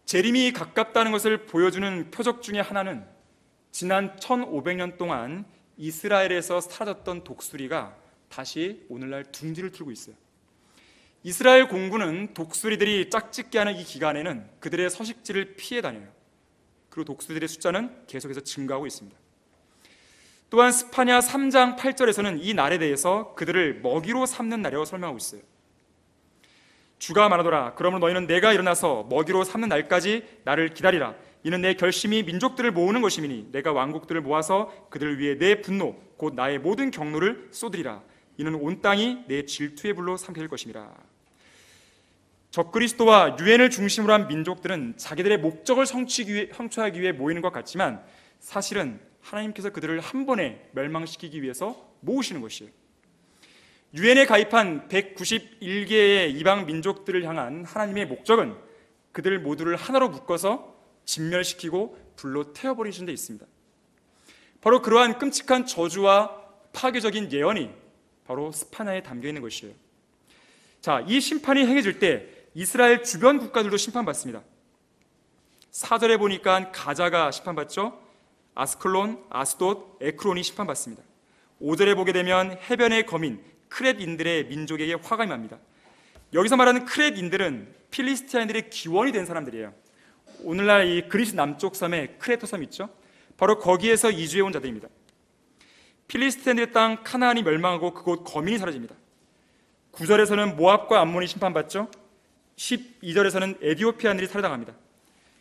재림이 가깝다는 것을 보여주는 표적 중에 하나는 지난 1500년 동안 이스라엘에서 사라졌던 독수리가 다시 오늘날 둥지를 틀고 있어요. 이스라엘 공군은 독수리들이 짝짓기 하는 이 기간에는 그들의 서식지를 피해 다녀요. 그리고 독수리들의 숫자는 계속해서 증가하고 있습니다. 또한 스파냐 3장 8절에서는 이 날에 대해서 그들을 먹이로 삼는 날이라고 설명하고 있어요. 주가 말하더라. 그러므로 너희는 내가 일어나서 먹이로 삼는 날까지 나를 기다리라. 이는 내 결심이 민족들을 모으는 것이미니 내가 왕국들을 모아서 그들을 위해 내 분노 곧 나의 모든 경로를 쏟으리라. 이는 온 땅이 내 질투의 불로 삼켜질 것임이라. 적그리스도와 유엔을 중심으로 한 민족들은 자기들의 목적을 성취하기 위해 모이는 것 같지만 사실은 하나님께서 그들을 한 번에 멸망시키기 위해서 모으시는 것이에요. 유엔에 가입한 191개의 이방 민족들을 향한 하나님의 목적은 그들 모두를 하나로 묶어서 진멸시키고 불로 태워버리신 데 있습니다. 바로 그러한 끔찍한 저주와 파괴적인 예언이 바로 스파냐에 담겨 있는 것이에요. 자, 이 심판이 행해질 때 이스라엘 주변 국가들도 심판받습니다. 4절에 보니까 가자가 심판받죠. 아스클론, 아스돗, 에크론이 심판받습니다. 5절에 보게 되면 해변의 거민 크렛인들의 민족에게 화가 임합니다. 여기서 말하는 크렛인들은 필리스티아인들의 기원이 된 사람들이에요. 오늘날 이 그리스 남쪽 섬에 크레토 섬 있죠. 바로 거기에서 이주해 온 자들입니다. 필리스티아인들의 땅 카나안이 멸망하고 그곳 거민이 사라집니다. 9절에서는 모압과 암몬이 심판받죠. 12절에서는 에디오피아인들이 살해당합니다.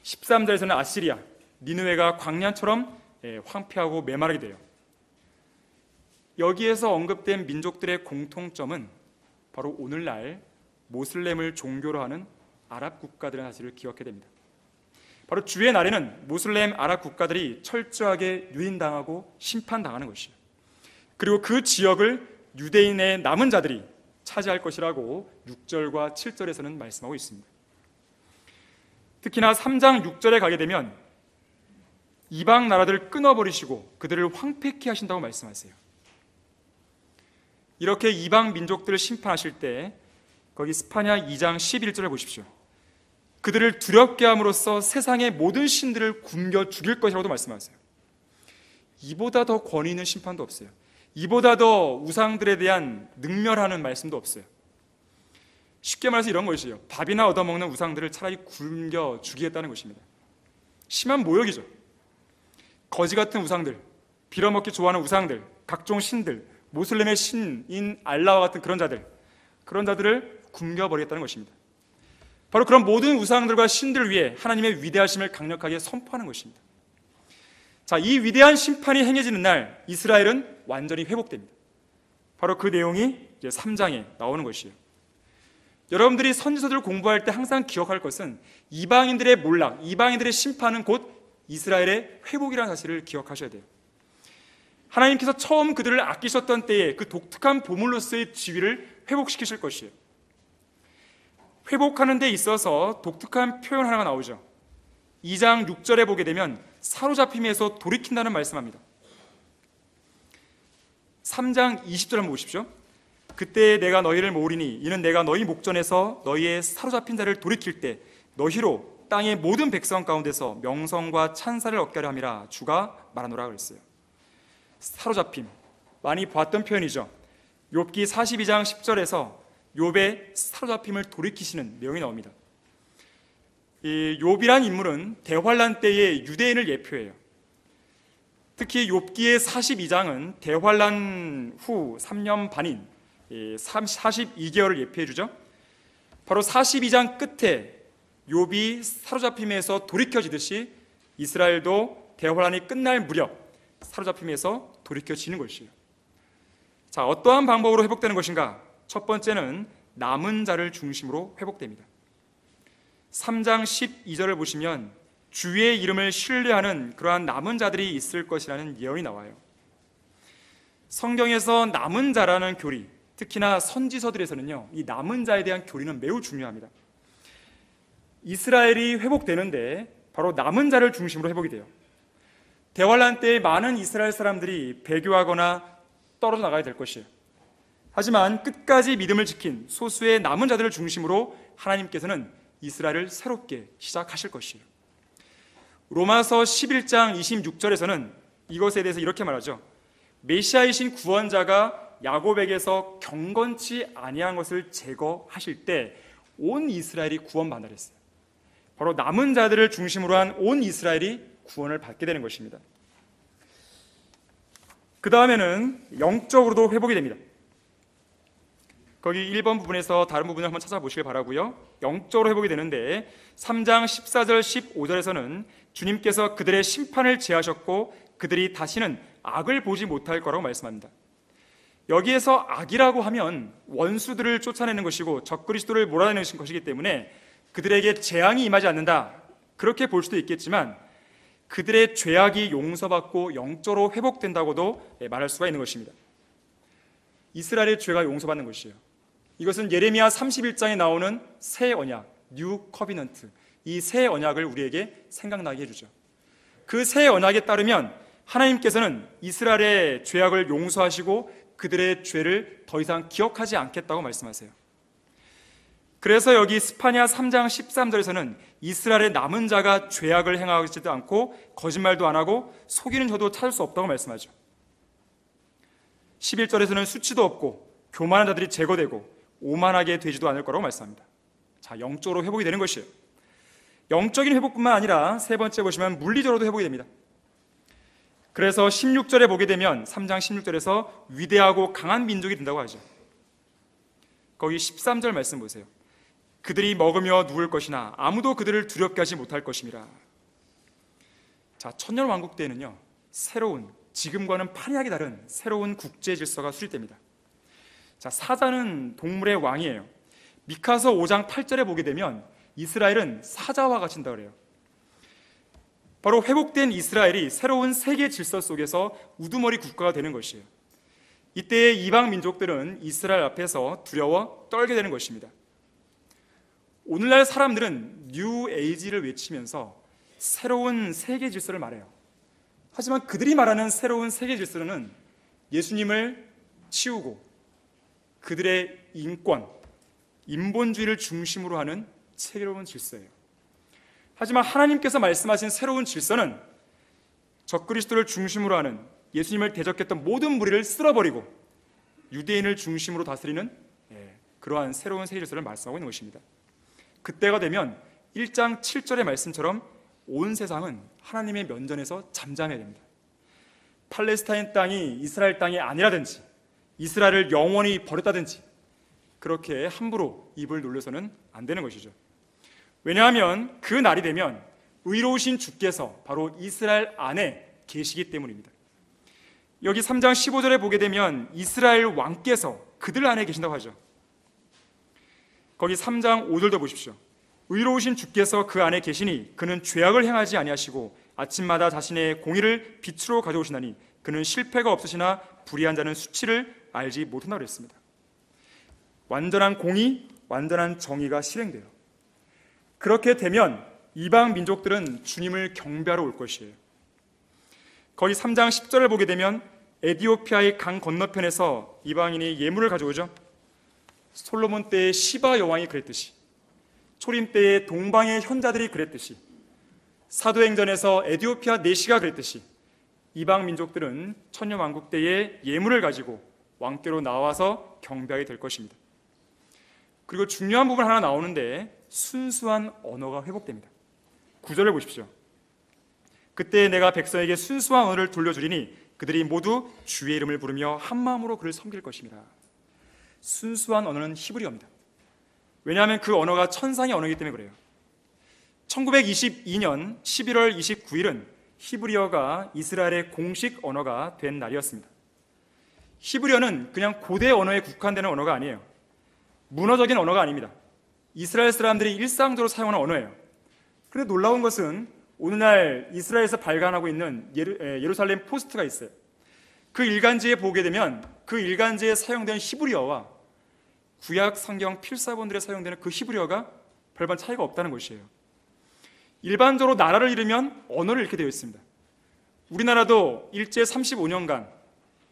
13절에서는 아시리아, 니느웨가 광야처럼 황폐하고 메마르게 돼요. 여기에서 언급된 민족들의 공통점은 바로 오늘날 모슬렘을 종교로 하는 아랍 국가들의 사실을 기억해야 됩니다. 바로 주의 날에는 모슬렘 아랍 국가들이 철저하게 유인당하고 심판당하는 것이에요. 그리고 그 지역을 유대인의 남은 자들이 차지할 것이라고 6절과 7절에서는 말씀하고 있습니다. 특히나 3장 6절에 가게 되면 이방 나라들을 끊어버리시고 그들을 황폐케 하신다고 말씀하세요. 이렇게 이방 민족들을 심판하실 때 거기 스파냐 2장 11절을 보십시오. 그들을 두렵게 함으로써 세상의 모든 신들을 굶겨 죽일 것이라고도 말씀하세요. 이보다 더 권위 있는 심판도 없어요. 이보다 더 우상들에 대한 능멸하는 말씀도 없어요. 쉽게 말해서 이런 것이에요. 밥이나 얻어먹는 우상들을 차라리 굶겨 죽이겠다는 것입니다. 심한 모욕이죠. 거지 같은 우상들, 빌어먹기 좋아하는 우상들, 각종 신들, 모슬렘의 신인 알라와 같은 그런 자들을 굶겨버리겠다는 것입니다. 바로 그런 모든 우상들과 신들을 위해 하나님의 위대하심을 강력하게 선포하는 것입니다. 자, 이 위대한 심판이 행해지는 날 이스라엘은 완전히 회복됩니다. 바로 그 내용이 이제 3장에 나오는 것이에요. 여러분들이 선지서들을 공부할 때 항상 기억할 것은 이방인들의 몰락, 이방인들의 심판은 곧 이스라엘의 회복이라는 사실을 기억하셔야 돼요. 하나님께서 처음 그들을 아끼셨던 때에 그 독특한 보물로서의 지위를 회복시키실 것이에요. 회복하는 데 있어서 독특한 표현 하나가 나오죠. 2장 6절에 보게 되면 사로잡힘에서 돌이킨다는 말씀합니다. 3장 20절 한번 보십시오. 그때 내가 너희를 모으리니 이는 내가 너희 목전에서 너희의 사로잡힌 자를 돌이킬 때 너희로 땅의 모든 백성 가운데서 명성과 찬사를 얻게 하려 함이라 주가 말하노라 그랬어요. 사로잡힘, 많이 봤던 표현이죠. 욥기 42장 10절에서 욥의 사로잡힘을 돌이키시는 내용이 나옵니다. 이 욥이란 인물은 대환란 때의 유대인을 예표해요. 특히 욥기의 42장은 대환란 후 3년 반인 42개월을 예표해 주죠. 바로 42장 끝에 욥이 사로잡힘에서 돌이켜지듯이 이스라엘도 대환란이 끝날 무렵 사로잡힘에서 돌이켜지는 것이에요. 자, 어떠한 방법으로 회복되는 것인가? 첫 번째는 남은 자를 중심으로 회복됩니다. 3장 12절을 보시면 주의 이름을 신뢰하는 그러한 남은 자들이 있을 것이라는 예언이 나와요. 성경에서 남은 자라는 교리, 특히나 선지서들에서는요, 이 남은 자에 대한 교리는 매우 중요합니다. 이스라엘이 회복되는데 바로 남은 자를 중심으로 회복이 돼요. 대환란 때에 많은 이스라엘 사람들이 배교하거나 떨어져 나가야 될 것이에요. 하지만 끝까지 믿음을 지킨 소수의 남은 자들을 중심으로 하나님께서는 이스라엘을 새롭게 시작하실 것이에요. 로마서 11장 26절에서는 이것에 대해서 이렇게 말하죠. 메시아이신 구원자가 야곱에게서 경건치 아니한 것을 제거하실 때 온 이스라엘이 구원받는다 그랬어요. 바로 남은 자들을 중심으로 한 온 이스라엘이 구원을 받게 되는 것입니다. 그 다음에는 영적으로도 회복이 됩니다. 거기 1번 부분에서 다른 부분을 한번 찾아보시길 바라고요. 영적으로 회복이 되는데 3장 14절 15절에서는 주님께서 그들의 심판을 제하셨고 그들이 다시는 악을 보지 못할 거라고 말씀합니다. 여기에서 악이라고 하면 원수들을 쫓아내는 것이고 적그리스도를 몰아내는 것이기 때문에 그들에게 재앙이 임하지 않는다, 그렇게 볼 수도 있겠지만 그들의 죄악이 용서받고 영적으로 회복된다고도 말할 수가 있는 것입니다. 이스라엘의 죄가 용서받는 것이에요. 이것은 예레미야 31장에 나오는 새 언약, 뉴 커비넌트, 이 새 언약을 우리에게 생각나게 해주죠. 그 새 언약에 따르면 하나님께서는 이스라엘의 죄악을 용서하시고 그들의 죄를 더 이상 기억하지 않겠다고 말씀하세요. 그래서 여기 스파냐 3장 13절에서는 이스라엘의 남은 자가 죄악을 행하지도 않고 거짓말도 안 하고 속이는 저도 찾을 수 없다고 말씀하죠. 11절에서는 수치도 없고 교만한 자들이 제거되고 오만하게 되지도 않을 거라고 말씀합니다. 자, 영적으로 회복이 되는 것이에요. 영적인 회복뿐만 아니라 세 번째 보시면 물리적으로도 회복이 됩니다. 그래서 16절에 보게 되면 3장 16절에서 위대하고 강한 민족이 된다고 하죠. 거기 13절 말씀 보세요. 그들이 먹으며 누울 것이나 아무도 그들을 두렵게 하지 못할 것임이라. 자, 천년왕국 때에는요, 새로운, 지금과는 판이하게 다른 새로운 국제 질서가 수립됩니다. 자, 사자는 동물의 왕이에요. 미카서 5장 8절에 보게 되면 이스라엘은 사자와 같이다 그래요. 바로 회복된 이스라엘이 새로운 세계 질서 속에서 우두머리 국가가 되는 것이에요. 이때의 이방 민족들은 이스라엘 앞에서 두려워 떨게 되는 것입니다. 오늘날 사람들은 뉴 에이지를 외치면서 새로운 세계 질서를 말해요. 하지만 그들이 말하는 새로운 세계 질서는 예수님을 치우고 그들의 인권, 인본주의를 중심으로 하는 새로운 질서예요. 하지만 하나님께서 말씀하신 새로운 질서는 적그리스도를 중심으로 하는, 예수님을 대적했던 모든 무리를 쓸어버리고 유대인을 중심으로 다스리는 그러한 새로운 세계 질서를 말씀하고 있는 것입니다. 그때가 되면 1장 7절의 말씀처럼 온 세상은 하나님의 면전에서 잠잠해야 됩니다. 팔레스타인 땅이 이스라엘 땅이 아니라든지 이스라엘을 영원히 버렸다든지 그렇게 함부로 입을 놀려서는 안 되는 것이죠. 왜냐하면 그 날이 되면 의로우신 주께서 바로 이스라엘 안에 계시기 때문입니다. 여기 3장 15절에 보게 되면 이스라엘 왕께서 그들 안에 계신다고 하죠. 거기 3장 5절도 보십시오. 의로우신 주께서 그 안에 계시니 그는 죄악을 행하지 아니하시고 아침마다 자신의 공의를 빛으로 가져오시나니 그는 실패가 없으시나 불의한 자는 수치를 알지 못한다고 그랬습니다. 완전한 공의, 완전한 정의가 실행돼요. 그렇게 되면 이방 민족들은 주님을 경배하러 올 것이에요. 거기 3장 10절을 보게 되면 에디오피아의 강 건너편에서 이방인이 예물을 가져오죠. 솔로몬 때의 시바 여왕이 그랬듯이, 초림 때의 동방의 현자들이 그랬듯이, 사도행전에서 에디오피아 내시가 그랬듯이 이방 민족들은 천년왕국 때의 예물을 가지고 왕께로 나와서 경배하게 될 것입니다. 그리고 중요한 부분 하나 나오는데 순수한 언어가 회복됩니다. 9절을 보십시오. 그때 내가 백성에게 순수한 언어를 돌려주리니 그들이 모두 주의 이름을 부르며 한 마음으로 그를 섬길 것입니다. 순수한 언어는 히브리어입니다. 왜냐하면 그 언어가 천상의 언어이기 때문에 그래요. 1922년 11월 29일은 히브리어가 이스라엘의 공식 언어가 된 날이었습니다. 히브리어는 그냥 고대 언어에 국한되는 언어가 아니에요. 문화적인 언어가 아닙니다. 이스라엘 사람들이 일상적으로 사용하는 언어예요. 그런데 놀라운 것은 오늘날 이스라엘에서 발간하고 있는 예루살렘 포스트가 있어요. 그 일간지에 보게 되면 그 일간지에 사용되는 히브리어와 구약 성경 필사본들에 사용되는 그 히브리어가 별반 차이가 없다는 것이에요. 일반적으로 나라를 잃으면 언어를 잃게 되어 있습니다. 우리나라도 일제 35년간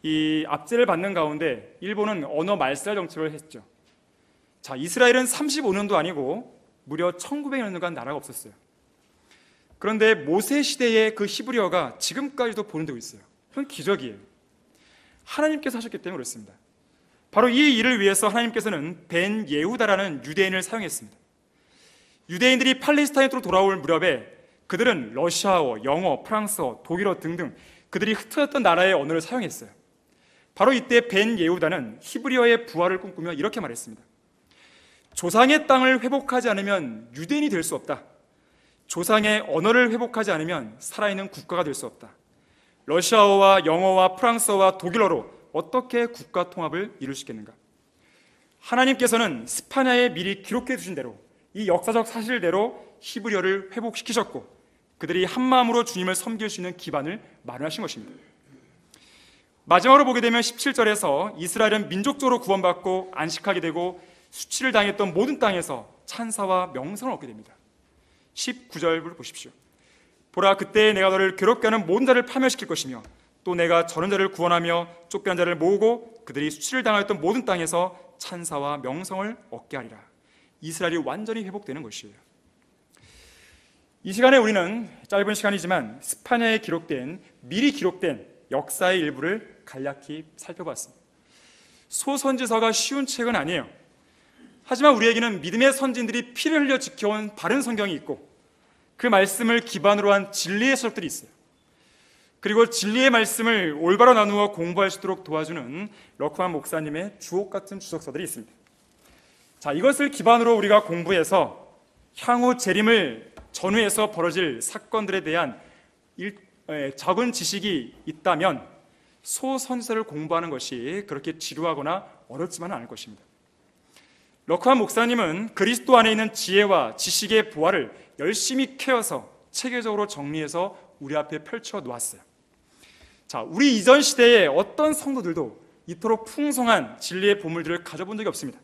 이 압제를 받는 가운데 일본은 언어 말살 정책을 했죠. 자, 이스라엘은 35년도 아니고 무려 1900년간 나라가 없었어요. 그런데 모세 시대의 그 히브리어가 지금까지도 보존되고 있어요. 그건 기적이에요. 하나님께서 하셨기 때문에 그렇습니다. 바로 이 일을 위해서 하나님께서는 벤 예후다라는 유대인을 사용했습니다. 유대인들이 팔레스타인으로 돌아올 무렵에 그들은 러시아어, 영어, 프랑스어, 독일어 등등 그들이 흩어졌던 나라의 언어를 사용했어요. 바로 이때 벤 예후다는 히브리어의 부활을 꿈꾸며 이렇게 말했습니다. 조상의 땅을 회복하지 않으면 유대인이 될 수 없다. 조상의 언어를 회복하지 않으면 살아있는 국가가 될 수 없다. 러시아어와 영어와 프랑스어와 독일어로 어떻게 국가 통합을 이룰 수 있겠는가? 하나님께서는 스파냐에 미리 기록해 두신 대로 이 역사적 사실대로 히브리어를 회복시키셨고 그들이 한마음으로 주님을 섬길 수 있는 기반을 마련하신 것입니다. 마지막으로 보게 되면 17절에서 이스라엘은 민족적으로 구원받고 안식하게 되고 수치를 당했던 모든 땅에서 찬사와 명성을 얻게 됩니다. 19절을 보십시오. 보라, 그때 내가 너를 괴롭게 하는 모든 자를 파멸시킬 것이며 또 내가 저런 자를 구원하며 쫓겨난 자를 모으고 그들이 수치를 당하였던 모든 땅에서 찬사와 명성을 얻게 하리라. 이스라엘이 완전히 회복되는 것이에요. 이 시간에 우리는 짧은 시간이지만 스파냐에 미리 기록된 역사의 일부를 간략히 살펴봤습니다. 소선지서가 쉬운 책은 아니에요. 하지만 우리에게는 믿음의 선진들이 피를 흘려 지켜온 바른 성경이 있고 그 말씀을 기반으로 한 진리의 서적들이 있어요. 그리고 진리의 말씀을 올바로 나누어 공부할 수 있도록 도와주는 러크만 목사님의 주옥 같은 주석서들이 있습니다. 자, 이것을 기반으로 우리가 공부해서 향후 재림을 전후해서 벌어질 사건들에 대한 적은 지식이 있다면 소선지서를 공부하는 것이 그렇게 지루하거나 어렵지만은 않을 것입니다. 러크만 목사님은 그리스도 안에 있는 지혜와 지식의 보화를 열심히 캐어서 체계적으로 정리해서 우리 앞에 펼쳐 놓았어요. 자, 우리 이전 시대에 어떤 성도들도 이토록 풍성한 진리의 보물들을 가져본 적이 없습니다.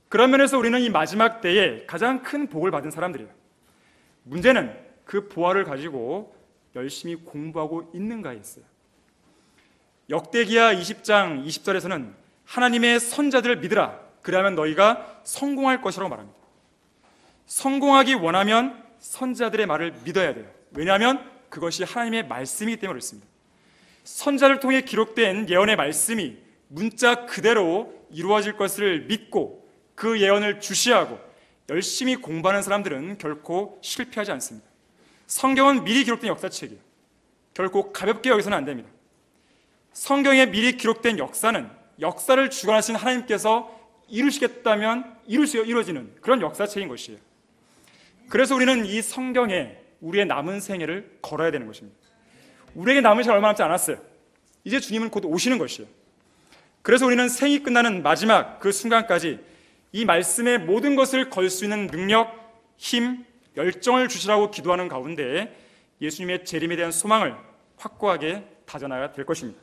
그런 면에서 우리는 이 마지막 때에 가장 큰 복을 받은 사람들이에요. 문제는 그 보화를 가지고 열심히 공부하고 있는가에 있어요. 역대기야 20장 20절에서는 하나님의 선자들을 믿으라, 그러면 너희가 성공할 것이라고 말합니다. 성공하기 원하면 선자들의 말을 믿어야 돼요. 왜냐하면 그것이 하나님의 말씀이기 때문에 그렇습니다. 선자를 통해 기록된 예언의 말씀이 문자 그대로 이루어질 것을 믿고 그 예언을 주시하고 열심히 공부하는 사람들은 결코 실패하지 않습니다. 성경은 미리 기록된 역사책이에요. 결코 가볍게 여기서는 안 됩니다. 성경에 미리 기록된 역사는 역사를 주관하신 하나님께서 이루시겠다면 이루어지는 그런 역사책인 것이에요. 그래서 우리는 이 성경에 우리의 남은 생애를 걸어야 되는 것입니다. 우리에게 남은 시간 얼마 남지 않았어요. 이제 주님은 곧 오시는 것이에요. 그래서 우리는 생이 끝나는 마지막 그 순간까지 이 말씀의 모든 것을 걸 수 있는 능력, 힘, 열정을 주시라고 기도하는 가운데 예수님의 재림에 대한 소망을 확고하게 다져나가야 될 것입니다.